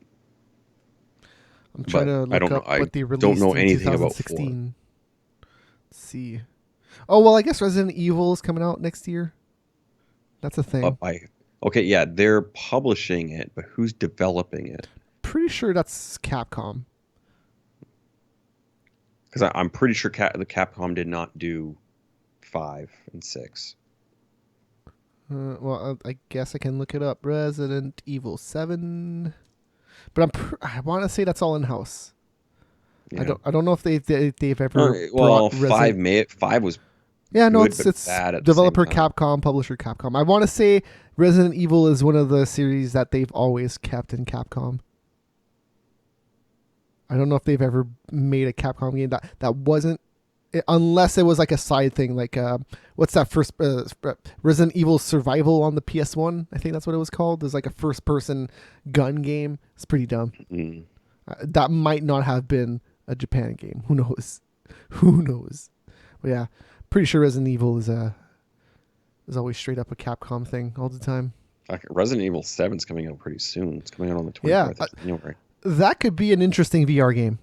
I'm trying to I look don't know. up I what they released don't know in anything about 2016. Let's see. Oh, well, I guess Resident Evil is coming out next year. That's a thing. Okay, yeah, they're publishing it, but who's developing it? Pretty sure that's Capcom. Because I'm pretty sure the Capcom did not do 5 and 6. Well, I guess I can look it up. Resident Evil 7. But I want to say that's all in house. Yeah. I don't know if they've ever Well, brought Resident. 5 was Yeah, no, good, but it's bad at the developer same time. Capcom, publisher Capcom. I want to say Resident Evil is one of the series that they've always kept in Capcom. I don't know if they've ever made a Capcom game that wasn't, unless it was like a side thing, like what's that first Resident Evil Survival on the PS1? I think that's what it was called. There's like a first-person gun game. It's pretty dumb. Mm. That might not have been a Japan game. Who knows? Who knows? But yeah, pretty sure Resident Evil is always straight up a Capcom thing all the time. Resident Evil 7's coming out pretty soon. It's coming out on the 24th Yeah, of January. That could be an interesting VR game.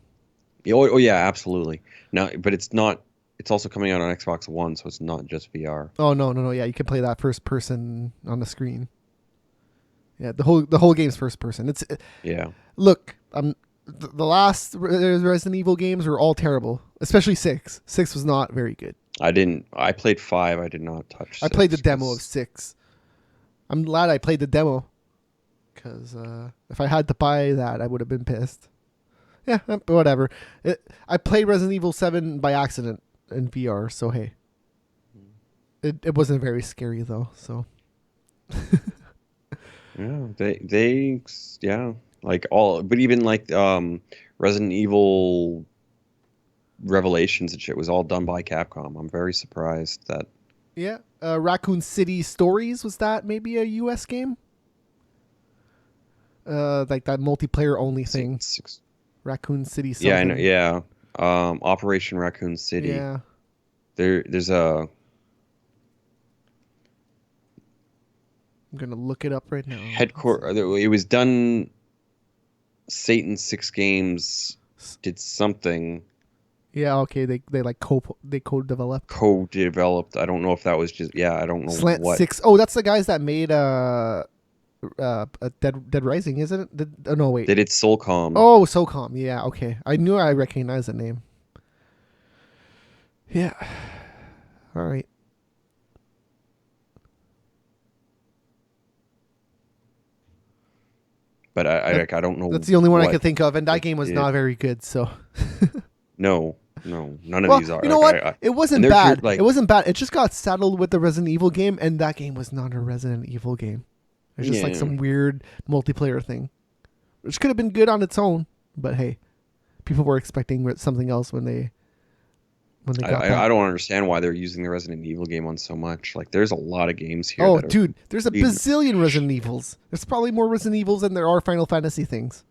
Yeah, oh yeah, absolutely. Now, but it's not. It's also coming out on Xbox One, so it's not just VR. Oh no! Yeah, you can play that first person on the screen. Yeah, the whole game's first person. It's Yeah. Look, the last Resident Evil games were all terrible, especially 6. 6 was not very good. I played 5. I did not touch. I 6, played the demo of 6. I'm glad I played the demo, because if I had to buy that, I would have been pissed. Yeah, but whatever. I played Resident Evil 7 by accident in VR, so hey. It wasn't very scary though, so. Yeah, they yeah, like all, but even like Resident Evil Revelations and shit was all done by Capcom. I'm very surprised that. Yeah, Raccoon City Stories, was that maybe a US game? Like that multiplayer only thing. Raccoon City something. Yeah, I know. Yeah, Operation Raccoon City. Yeah. There's a. I'm gonna look it up right now. It was done. Satan 6 Games did something. Yeah, okay. They like co-developed. Co-developed. I don't know if that was just. Yeah, I don't know Slant what. 6. Oh, that's the guys that made Dead Rising, isn't it? Oh no, wait. They did Soulcom. Oh, SOCOM. Yeah, okay. I knew I recognized the name. Yeah. All right. But I don't know. That's the only one I what could think of, and that they game was did. not very good. So. No, none of Well, these are. you know what? It wasn't and they're bad. like- It wasn't bad. It just got saddled with the Resident Evil game, and that game was not a Resident Evil game. It was just like Yeah. some weird multiplayer thing, which could have been good on its own. But hey, people were expecting something else when they got that. I don't understand why they're using the Resident Evil game on so much. Like, there's a lot of games here. Oh, that are- dude, there's a even- bazillion Resident Evils. There's probably more Resident Evils than there are Final Fantasy things.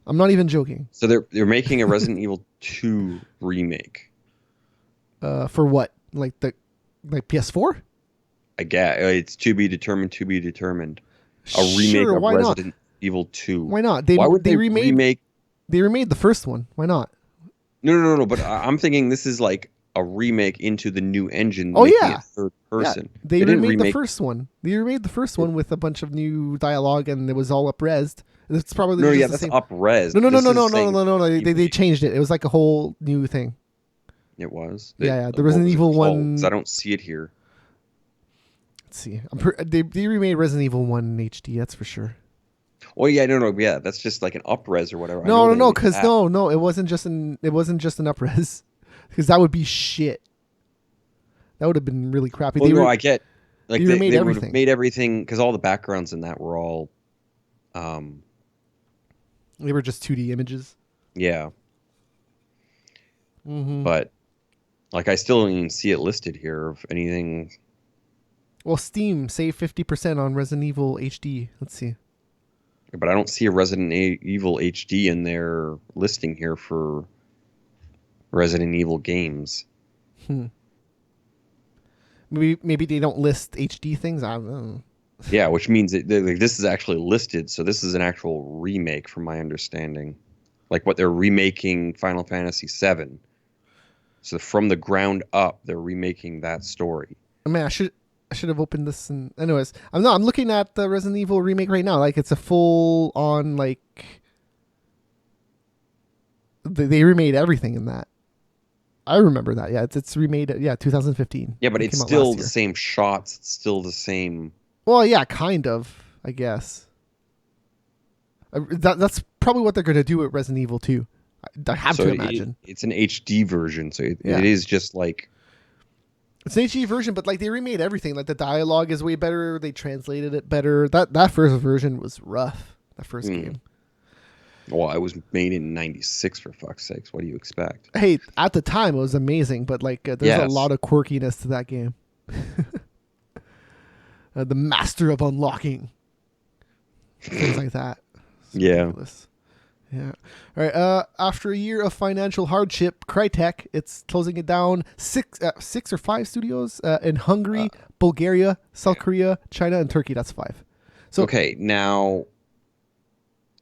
I'm not even joking. So they're making a Resident Evil 2 remake. For what? Like PS4? I guess it's to be determined. To be determined. A remake Sure, of why not? Resident Evil 2. Why not? Why would they remade remake? They remade the first one. Why not? No. But I'm thinking this is like a remake into the new engine. Oh, making yeah. it third person. Yeah, they didn't remade the remake. first one. They remade the first one with a bunch of new dialogue, and it was all up-resed. It's probably No, just yeah, the that's same. up-res. No. This is saying They changed it. It was like a whole new thing. It was. Yeah, the what Resident was it Evil called? 1 'Cause I don't see it here. Let's see. They remade Resident Evil 1 in HD. That's for sure. Oh yeah, no, yeah, that's just like an up-res or whatever. I No, know they made because that. no, it wasn't just an up-res, because that would be shit. That would have been really crappy. Well, no, I get. Like they they remade would have everything. made everything because all the backgrounds in that were all, They were just 2D images. yeah. Mm-hmm. But like I still don't even see it listed here of anything. Well, Steam save 50% on Resident Evil HD. Let's see. But I don't see a Resident Evil HD in their listing here for Resident Evil games. Maybe they don't list HD things. I don't know. Yeah, which means like, this is actually listed, so this is an actual remake, from my understanding. Like what they're remaking Final Fantasy VII. So from the ground up, they're remaking that story. Man, I should have opened this. And anyways, I'm looking at the Resident Evil remake right now. Like it's a full on like they remade everything in that. I remember that. Yeah, it's remade. Yeah, 2015. Yeah, but It it's came out still last the year. same shots. It's still the same. Well, yeah, kind of. I guess that's probably what they're gonna do with Resident Evil 2. I have So to imagine. it's an HD version, so Yeah. it is just like It's an HD version, but like they remade everything. Like the dialogue is way better. They translated it better. That first version was rough. That first game. well, it was made in '96 for fuck's sakes. What do you expect? Hey, at the time it was amazing, but like there's a Yes. lot of quirkiness to that game. The master of unlocking, things like that. It's Yeah. ridiculous. Yeah. All right. After a year of financial hardship, Crytek it's closing it down. Six or five studios in Hungary, Bulgaria, South Korea, China, and Turkey. That's 5. So Okay, now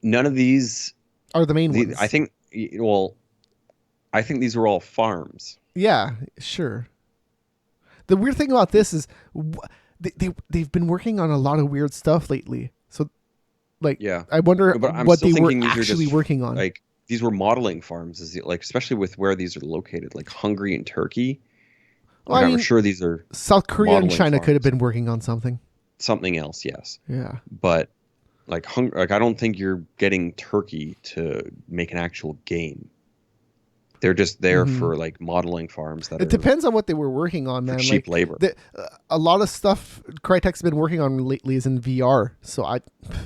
none of these. are the main ones. I think. Well, I think these were all farms. Yeah, sure. The weird thing about this is they've been working on a lot of weird stuff lately. So, like, Yeah. I wonder But I'm what still they were thinking these are actually just, working on. Like these were modeling farms, like especially with where these are located, like Hungary and Turkey. Well, Like, I I'm mean, sure these are South Korea and modeling China could have farms. been working on something. something else, yes. Yeah. But like I don't think you're getting Turkey to make an actual game. They're just there for like modeling farms that It are depends on what they were working on, for man. cheap Like, labor. a lot of stuff Crytek's been working on lately is in VR. So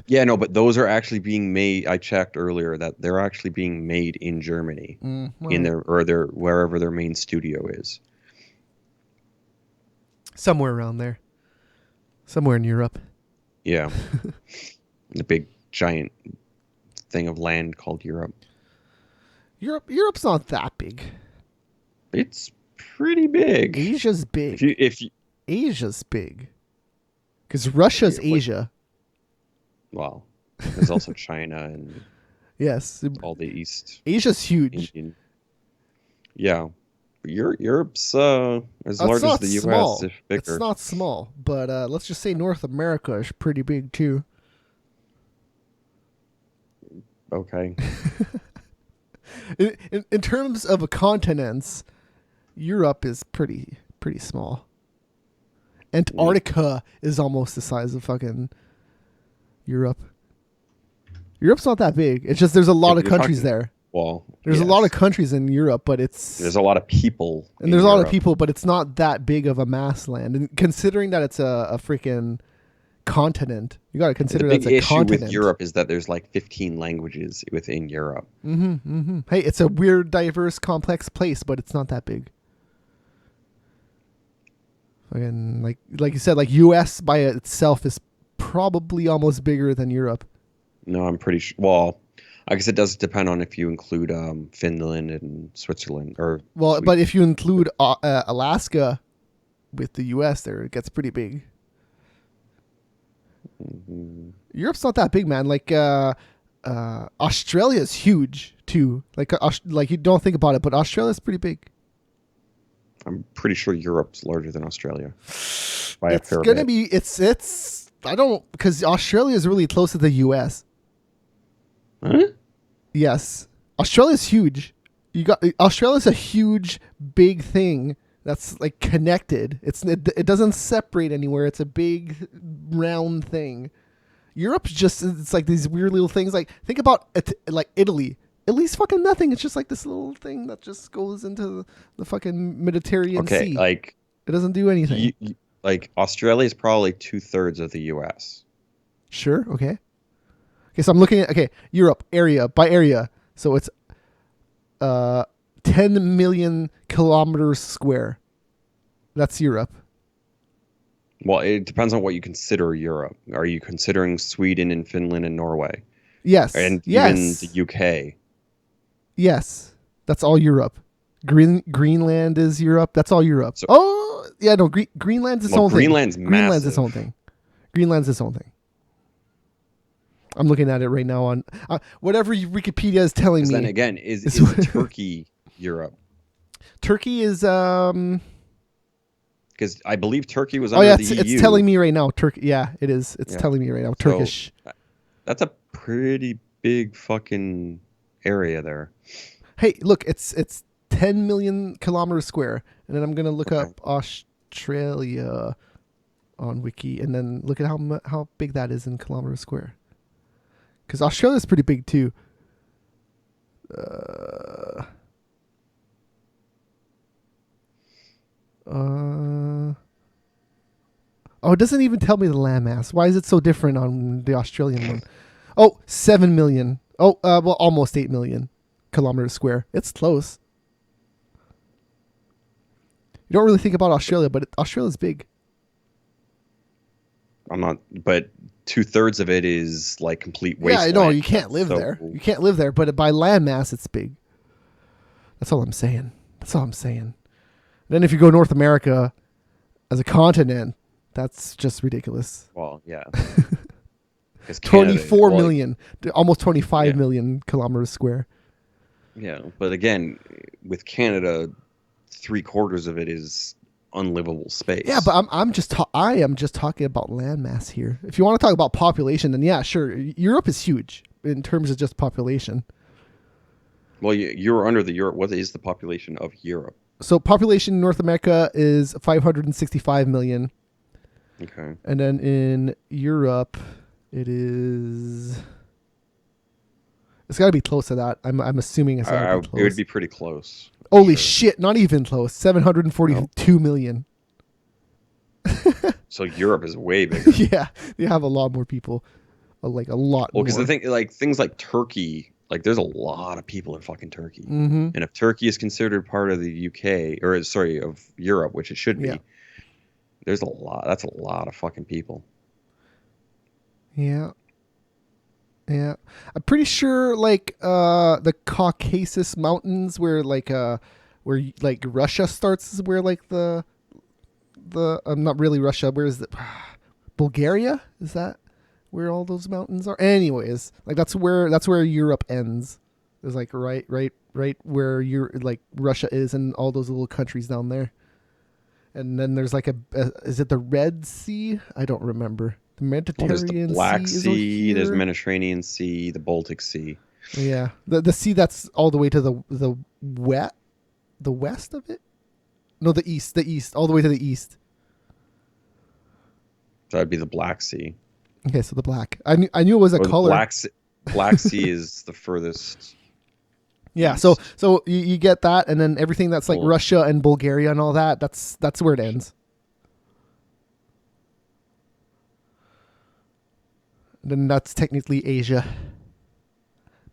Yeah, no, but those are actually being made. I checked earlier that they're actually being made in Germany, in their wherever their main studio is. somewhere around there, somewhere in Europe. Yeah, the big giant thing of land called Europe. Europe's not that big. It's pretty big. Asia's big. If you Asia's big. Because Russia's Yeah, what- Asia. well, there's also China and Yes. all the East Asia's huge. Indian. Yeah, but Europe's as It's large as not the U.S. small. if bigger. It's not small, but let's just say North America is pretty big too. Okay. In terms of continents, Europe is pretty small. Antarctica is almost the size of fucking Europe. Europe's not that big. It's just there's a lot If of you're countries talking- there. Well, There's a yes. lot of countries in Europe, but it's There's a lot of people. and in there's a lot of Europe. people, but it's not that big of a mass land. And considering that it's a freaking continent, you got to The consider big that's a issue continent. with Europe is that there's like 15 languages within Europe. Hey, it's a weird, diverse, complex place, but it's not that big. Fucking like you said, like U.S. by itself is probably almost bigger than Europe. No, I'm pretty sure. Well, I guess it does depend on if you include Finland and Switzerland or. Well, Sweden. but if you include Alaska with the U.S., there it gets pretty big. Europe's not that big, man. Like Australia's huge too. Like you don't think about it, but Australia's pretty big. I'm pretty sure Europe's larger than Australia by a It's fair gonna bit. be. It's. I don't because Australia is really close to the U.S. Huh? Yes, Australia's huge. Australia's a huge, big thing that's like connected. It doesn't separate anywhere. It's a big, round thing. Europe's just it's like these weird little things. Like think about it, like Italy. Italy's fucking nothing. It's just like this little thing that just goes into the fucking Mediterranean Okay, Sea. like It doesn't do anything. like Australia is probably 2/3 of the U.S. Sure. Okay. Okay. So I'm looking at Europe area by area. So it's 10 million kilometers square. That's Europe. Well, it depends on what you consider Europe. Are you considering Sweden and Finland and Norway Yes. and yes. even the UK? Yes. That's all Europe. Greenland is Europe. That's all Europe. So- oh yeah, no. Greenland's its Well, own Greenland's thing. Greenland's its massive. own thing. Greenland's its own thing. I'm looking at it right now on whatever Wikipedia is telling me. Then again, is Turkey Europe? Turkey is Because I believe Turkey was oh under yeah, the it's EU. telling me right now. Turkey, yeah, it is. It's Yeah. telling me right now. So, Turkish. That's a pretty big fucking area there. Hey, look, it's 10 million kilometers square, and then I'm gonna look Okay. up Australia on Wiki, and then look at how big that is in kilometers square. Because Australia's pretty big too. Oh, it doesn't even tell me the landmass. Why is it so different on the Australian one? Oh, 7 million. Oh, well, almost 8 million kilometers square. It's close. You don't really think about Australia, but Australia's big. I'm not, but 2/3 of it is like complete Yeah, wasteland. I know. You can't live So- there. You can't live there, but by landmass, it's big. That's all I'm saying. That's all I'm saying. Then if you go North America as a continent, that's just ridiculous. Well, yeah. 'Cause Canada is, 24 well, million, almost 25 Yeah. million kilometers square. Yeah, but again, with Canada, 3/4 of it is unlivable space. Yeah, but I am just talking about landmass here. If you want to talk about population, then yeah, sure. Europe is huge in terms of just population. Well, you're under the Europe. What is the population of Europe? So population in North America is 565 million. Okay. And then in Europe, it's got to be close to that. I'm assuming it's got to be close. It would be pretty close. Holy sure. shit, not even close. 742 million. So Europe is way bigger. Yeah, they have a lot more people. Like a lot Well, more. because the thing, like things like Turkey, like there's a lot of people in fucking Turkey. Mm-hmm. And if Turkey is considered part of the UK, or sorry, of Europe, which it should be, Yeah. there's a lot. That's a lot of fucking people. Yeah. Yeah. I'm pretty sure like the Caucasus Mountains where Russia starts is where like the not really Russia, where is it? Bulgaria? Is that where all those mountains are? Anyways, like that's where Europe ends. It's like right where like Russia is and all those little countries down there. And then there's like is it the Red Sea? I don't remember. The Well, Mediterranean there's the Black Sea is over Sea, there's here. Mediterranean Sea, the Baltic Sea. Yeah, the sea that's all the way to the west of it. No, the east, all the way to the east. So that'd be the Black Sea. Okay, so the black. I knew it was a Or the color. Black Sea is the furthest. Yeah, east. so you get that, and then everything that's like Cool. Russia and Bulgaria and all that. That's where it ends. Then that's technically Asia.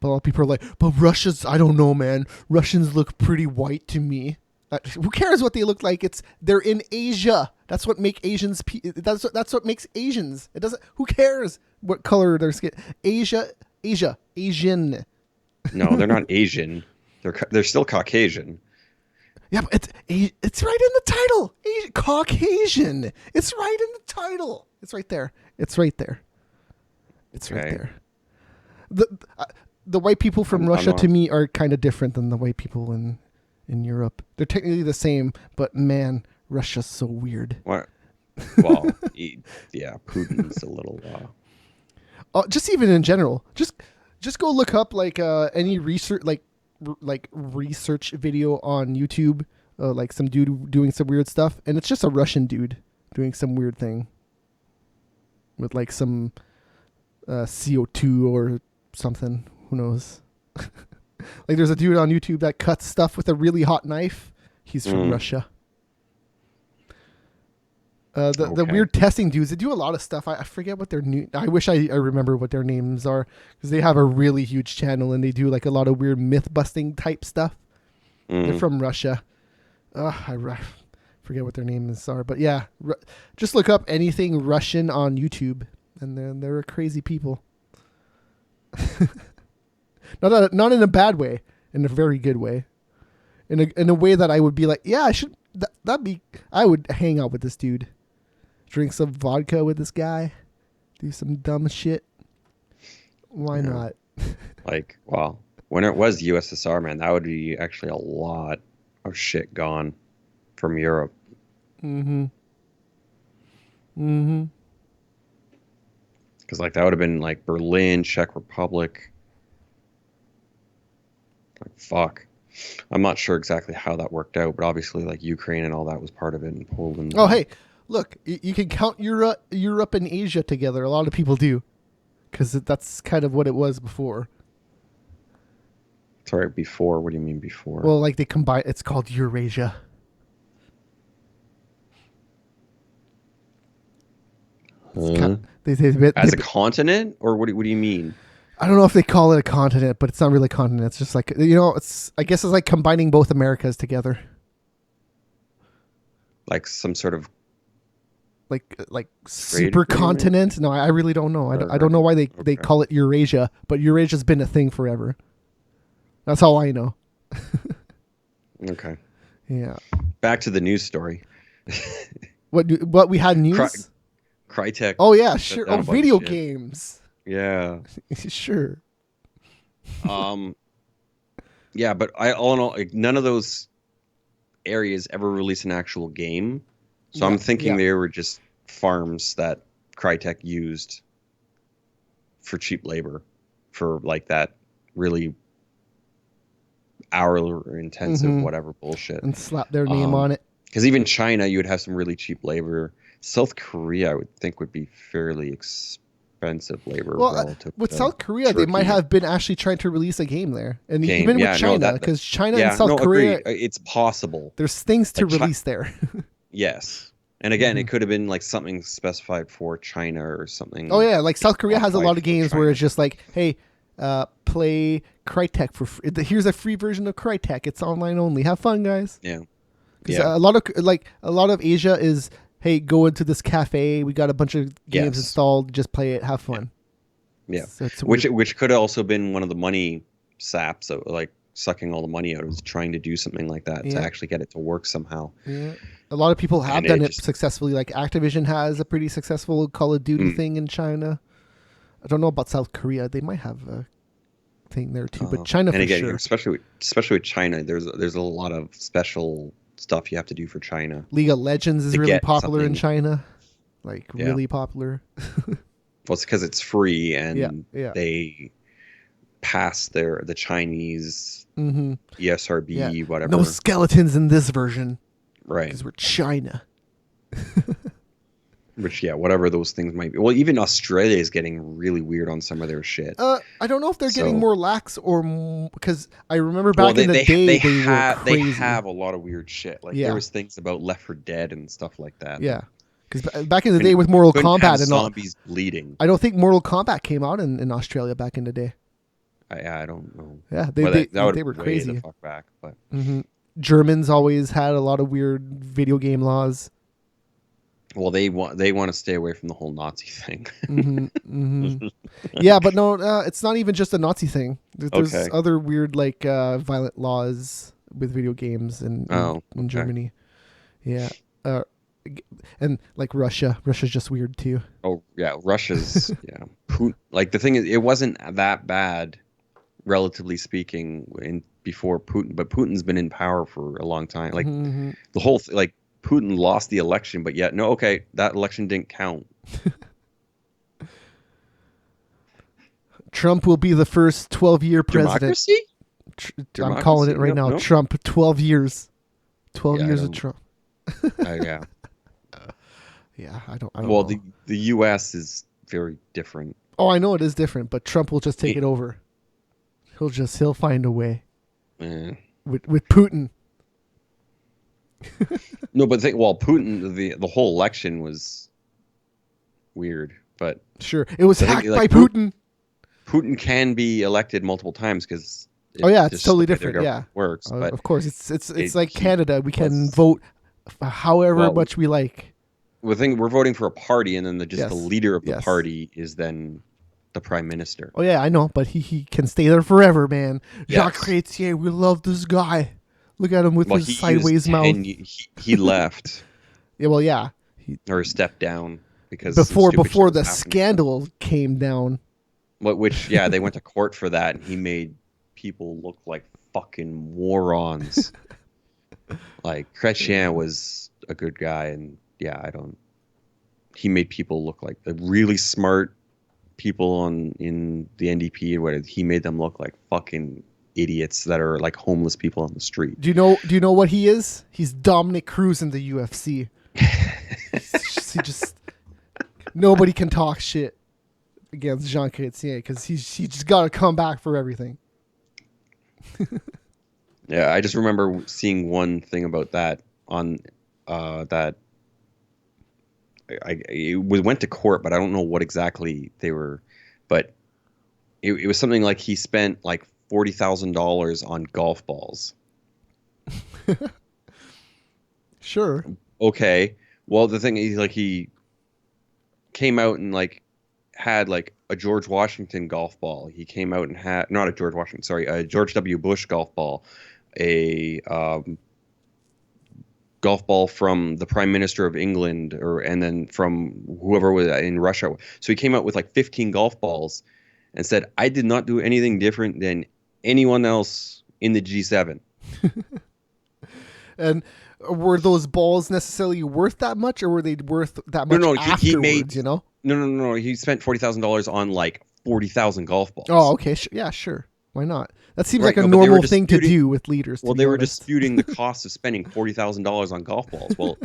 But a lot of people are like, but Russia's, I don't know, man. Russians look pretty white to me. Who cares what they look like? They're in Asia. That's what make Asians. That's what makes Asians. It doesn't. Who cares what color their skin? Asian. No, they're not Asian. They're still Caucasian. Yeah, but it's right in the title. Caucasian. It's right in the title. It's right there. It's right there. It's right Okay. there. The white people from I'm Russia not- to me are kind of different than the white people in Europe. They're technically the same, but man, Russia's so weird. What? Well, yeah, Putin's a little. Just even in general, just go look up like any research like research video on YouTube, like some dude doing some weird stuff, and it's just a Russian dude doing some weird thing with like some CO2 or something. Who knows? Like there's a dude on YouTube that cuts stuff with a really hot knife. He's from Russia. The Okay. weird testing dudes, they do a lot of stuff. I forget what their new. I wish I remember what their names are, because they have a really huge channel and they do like a lot of weird myth busting type stuff. They're from Russia. I forget what their names are, but yeah, just look up anything Russian on YouTube, and then they're crazy people. Not in a bad way, in a very good way, in a way that I would be like, yeah, I should. I would hang out with this dude, drink some vodka with this guy. Do some dumb shit. Why Yeah. not? Like, well, when it was USSR, man, that would be actually a lot of shit gone from Europe. Mm-hmm. Mm-hmm. Because, like, that would have been, like, Berlin, Czech Republic. Like, fuck. I'm not sure exactly how that worked out, but obviously, like, Ukraine and all that was part of it, and Poland. Oh, hey, look, you can count Europe and Asia together. A lot of people do, because that's kind of what it was before. Sorry, before? What do you mean before? Well, like they combine. It's called Eurasia. Huh? They- As a continent? Or what do you mean? I don't know if they call it a continent, but it's not really a continent. It's just like, it's, I guess it's like combining both Americas together. Like some sort of... Like super agreement? continent. No, I really don't know. I don't know why they Okay. call it Eurasia, but Eurasia's been a thing forever. That's all I know. Okay. Yeah. Back to the news story. What we had news? Crytek. Oh yeah, shut sure. down Oh, a bunch of video shit. games. Yeah. Sure. Yeah, but all in all, like, none of those areas ever released an actual game. So I'm thinking they were just farms that Crytek used for cheap labor, for like that really hour intensive Mhm. whatever bullshit. And slap their name on it. Because even China, you would have some really cheap labor. South Korea, I would think, would be fairly expensive labor Well, relative with to South Korea, they might Turkey. have been actually trying to release a game there, and Game, even yeah, with no, China, that- because China yeah, and South no, Korea, agree. It's possible. there's things to Like release there. Yes. And again, Mhm. it could have been like something specified for China or something. Oh yeah, like South Korea has a applied lot of for games where China. it's just like, hey, play Crytek for free. Here's a free version of Crytek. It's online only. Have fun, guys. Yeah. Because Yeah. a lot of Asia is, hey, go into this cafe. We got a bunch of games Yes. installed. Just play it. Have fun. Yeah. So it's Which weird. which could have also been one of the money saps, of, like sucking all the money out, was trying to do something like that Yeah. to actually get it to work somehow. Yeah. A lot of people have And done it it just- successfully. Like Activision has a pretty successful Call of Duty Mm. thing in China. I don't know about South Korea. They might have a thing there too, but China and for again, sure. especially with China, there's a lot of special stuff you have to do for China. League of Legends is to really get popular in something. China. Like Yeah. really popular. Well, it's because it's free and Yeah. they pass the Chinese Mm-hmm. ESRB, Yeah. whatever. No skeletons in this version Right. because we're China. Which, yeah, whatever those things might be. Well, even Australia is getting really weird on some of their shit. I don't know if they're getting So- more lax or because I remember back in the day they were they crazy. have a lot of weird shit. Like Yeah. there was things about Left 4 Dead and stuff like that. Yeah, because back in the Couldn't- day with Mortal Couldn't have Kombat and all, zombies bleeding. I don't think Mortal Kombat came out in Australia back in the day. I don't know. Yeah, Well, that would they were way crazy. the fuck back, but Hmm. Germans always had a lot of weird video game laws. well, they want to stay away from the whole Nazi thing. Hmm. Yeah, but no, it's not even just a Nazi thing. There's Okay. other weird like violent laws with video games in Oh, in okay. Germany. Yeah, and like Russia. Russia's just weird too. Oh yeah, Russia's yeah. Like the thing is, it wasn't that bad, relatively speaking, before Putin. But Putin's been in power for a long time. Like Mhm. the whole like Putin lost the election, but yet no, okay, that election didn't count. Trump will be the first 12-year president. Democracy? I'm calling it right now. No. Trump, 12 years. 12 Yeah, I years of don't- Trump. Yeah. Yeah, I don't Well, know. the U.S. is very different. Oh, I know it is different, but Trump will just take Yeah. it over. He'll find a way Eh. with Putin. No, but Putin, the whole election was weird, but Sure, it was I think, hacked like, by Putin. Putin can be elected multiple times because Oh, yeah, it's totally different, yeah. works. But Of course, it's it- like he Canada. We can was- vote however Well, much we like. we're voting for a party, and then the Yes. leader of the Yes. party is then the prime minister. Oh yeah, I know, but he can stay there forever, man. Yes. Jacques Chrétien, we love this guy. Look at him with Well, his he used sideways mouth. 10 he left Yeah, well, yeah. or stepped down. because some stupid shit before was the happening. scandal came down. Which yeah, they went to court for that, and he made people look like fucking morons. Like Chrétien was a good guy, and yeah, he made people look like the really smart people in the NDP and whatever. He made them look like fucking idiots that are like homeless people on the street. Do you know what he is? He's Dominic Cruz in the UFC. he just nobody can talk shit against Jean Chrétien because he just got to come back for everything. Yeah, I just remember seeing one thing about that on that. We went to court, but I don't know what exactly they were. But it was something like he spent like $40,000 on golf balls. Sure. Okay. Well, the thing is, like, he came out and like had like a George Washington golf ball. He came out and had not a George Washington, sorry, a George W. Bush golf ball, a golf ball from the Prime Minister of England, and then from whoever was in Russia. So he came out with like 15 golf balls and said, "I did not do anything different than anyone else in the G7." And were those balls necessarily worth that much, or were they worth that much afterwards? He made, you know. No. He spent $40,000 on like 40,000 golf balls. Oh, okay. Yeah, sure. Why not? That seems Right, like a no, but they were normal thing to do with leaders. Well, they were disputing the cost of spending $40,000 on golf balls. Well,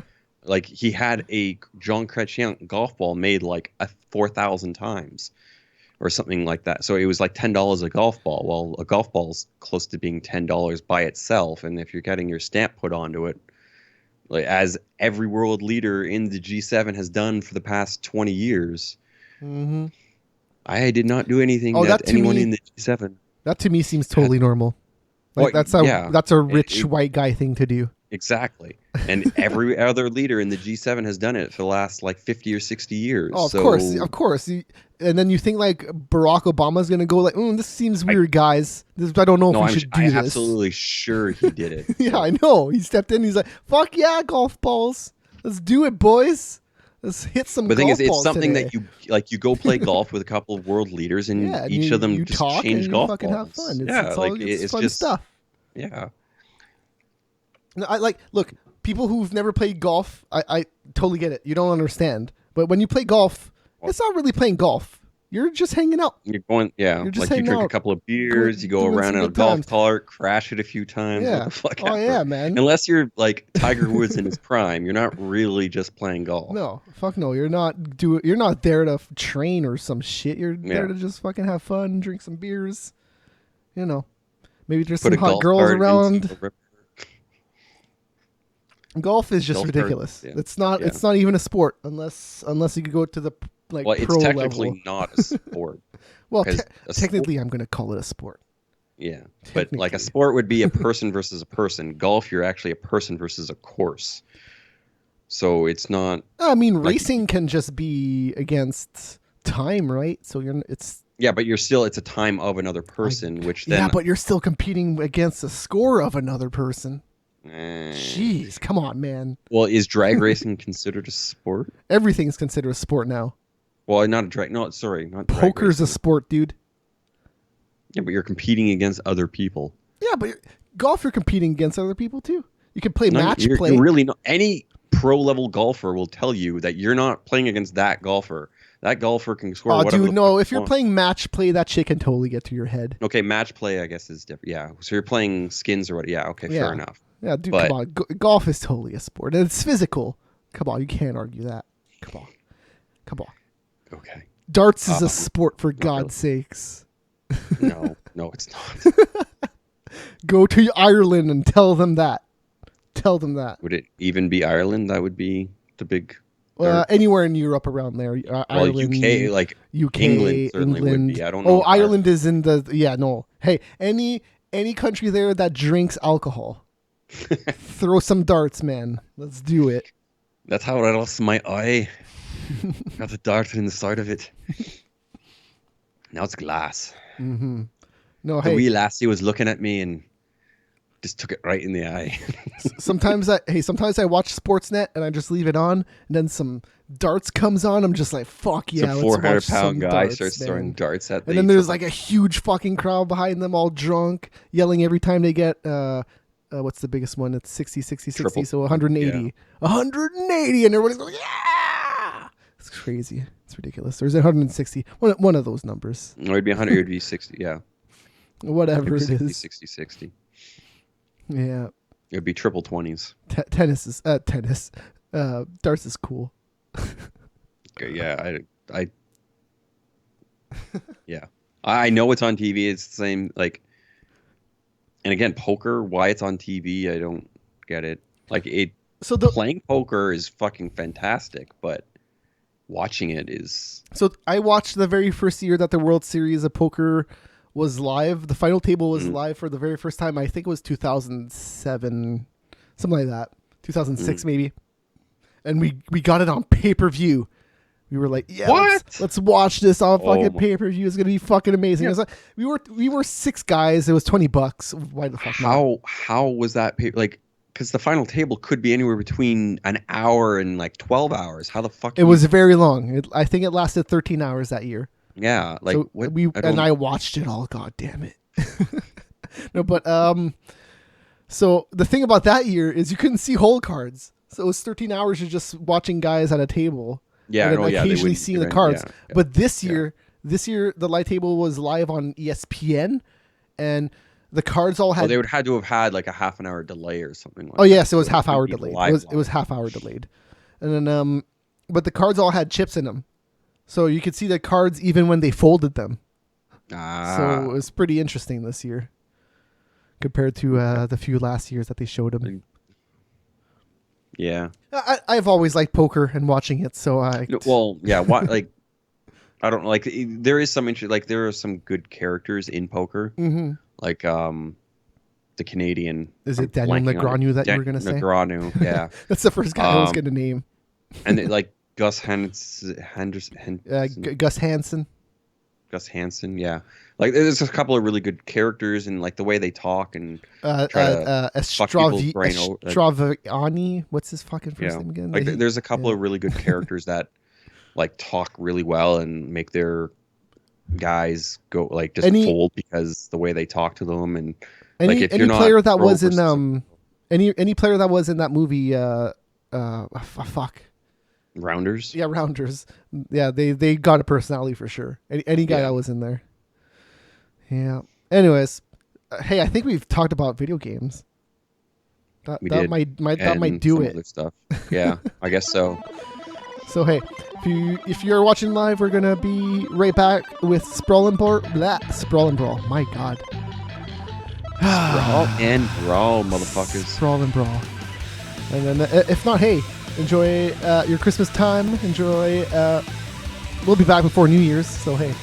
like he had a Jean Chrétien golf ball made like 4,000 times or something like that. So it was like $10 a golf ball. Well, a golf ball's close to being $10 by itself. And if you're getting your stamp put onto it, like as every world leader in the G7 has done for the past 20 years, I did not do anything that anyone in the G7. That to me seems totally normal. Like that's a rich white guy thing to do. Exactly. And every other leader in the G7 has done it for the last like 50 or 60 years. Oh, of course. And then you think like Barack Obama's going to go like, this seems weird, guys. I don't know if we should do this. I'm absolutely sure he did it. Yeah, I know. He stepped in. He's like, fuck yeah, golf balls. Let's do it, boys. Let's hit some golf balls. But the thing is, it's something today. that you go play golf with a couple of world leaders, and each of them just change golf balls. Have fun. It's fun stuff. Yeah. Look, people who've never played golf, I totally get it. You don't understand. But when you play golf, it's not really playing golf. You're just hanging out. You're going, You're just like you drink a couple of beers, you go around in a golf cart, crash it a few times. Yeah. What the fuck Oh, yeah, man. Unless you're like Tiger Woods in his prime, you're not really just playing golf. No, fuck no. You're not there to train or some shit. You're there to just fucking have fun, drink some beers. You know, maybe there's some hot girls around. Golf is just ridiculous. It's not. It's not even a sport unless you could go to the pro it's technically level. Not a sport. Well, technically, I'm going to call it a sport. Yeah, but like a sport would be a person versus a person. Golf, you're actually a person versus a course. So it's not. I mean, racing can just be against time, right? So it's. Yeah, but it's a time of another person, which then. Yeah, but you're still competing against the score of another person. Jeez, come on, man. Well, is drag racing considered a sport? Everything's considered a sport now. Well, not a drag. No, sorry, not drag poker's racing. a sport, dude. Yeah, but you're competing against other people. Yeah, but golf, you're competing against other people too. You can play match play. You're really not. Any pro level golfer will tell you that you're not playing against that golfer. That golfer can score. Oh, whatever dude, no! If you're playing match play, that shit can totally get to your head. Okay, match play, I guess is different. Yeah, so you're playing skins or what? Yeah, okay, fair enough. Yeah, dude, come on. Golf is totally a sport, and it's physical. Come on, you can't argue that. Come on. Okay. Darts is a sport, for God's sakes. No, it's not. Go to Ireland and tell them that. Would it even be Ireland? That would be the big. Anywhere in Europe around there. Ireland, UK, like UK, England certainly would be. I don't know. Oh, Ireland is in the. Yeah, no. Hey, any country there that drinks alcohol. Throw some darts, man. Let's do it. That's how I lost my eye. Got the dart in the side of it. Now it's glass. Mm-hmm. No, the wee lassie was looking at me and Just took it right in the eye. Sometimes I watch Sportsnet and I just leave it on, and then some darts comes on. I'm just like, fuck yeah, It's a let's watch 400-pound some guy darts, starts man. throwing darts at And then there's like a huge fucking crowd behind them, all drunk, yelling every time they get what's the biggest one? It's 60, 60, 60, Triple. so 180. Yeah. 180, and everybody's going, yeah! It's crazy. It's ridiculous. There's 160. One of those numbers. No, it'd be 100. It'd be 60. Yeah. Whatever it 60, is. 60, 60. Yeah. It'd be triple 20s. Tennis. Darts is cool. Okay, yeah, I yeah. I know it's on TV. It's the same, like, and again, poker, why it's on TV, I don't get it. Like, So playing poker is fucking fantastic, but watching it is... So I watched the very first year that the World Series of Poker was live. The final table was live for the very first time. I think it was 2007, something like that. 2006 maybe. And we got it on pay-per-view. We were like, yeah, let's watch this on fucking pay-per-view. It's gonna be fucking amazing. Yeah. It was like, we were 6 guys. It was $20. Why the fuck not? How was that like? Because the final table could be anywhere between an hour and like 12 hours. How the fuck? It was very long. I think it lasted 13 hours that year. Yeah, like so what? I watched it all. God damn it! No, but so the thing about that year is you couldn't see hole cards. So it was 13 hours of just watching guys at a table. Yeah, and then they occasionally wouldn't seeing give the in. cards. Yeah. But this year the live table was live on ESPN, and the cards all had. Well, they would had to have had like a half an hour delay or something. Like Oh yes, that, it was so half hour couldn't be delayed. live It was half hour delayed, and then but the cards all had chips in them, so you could see the cards even when they folded them. So it was pretty interesting this year compared to the few last years that they showed them. Yeah. I've always liked poker and watching it, so Well, yeah. What like I don't like. There is some interest. Like there are some good characters in poker. Mm-hmm. Like the Canadian. Is it Daniel Negreanu that you were gonna say? Negreanu, yeah. That's the first guy I was gonna name. And like Gus Hansen. Gus Hansen. Gus Hansen, yeah. Like there's a couple of really good characters and like the way they talk and try to fuck people's brain over. Estraviani. What's his fucking first name again? Like there's a couple of really good characters that like talk really well and make their guys go like just fold because the way they talk to them and like if you're not player that was in any player that was in that movie fuck. Rounders. Yeah, Rounders. Yeah, they got a personality for sure. Any guy that was in there. Yeah. Anyways, hey, I think we've talked about video games. That might do it. Other stuff. Yeah, I guess so. So hey, if you're watching live, we're gonna be right back with Sprawl and Brawl. Sprawl and Brawl. My God. Sprawl and Brawl, motherfuckers. Sprawl and Brawl. And then if not, hey, enjoy your Christmas time. Enjoy. We'll be back before New Year's. So hey.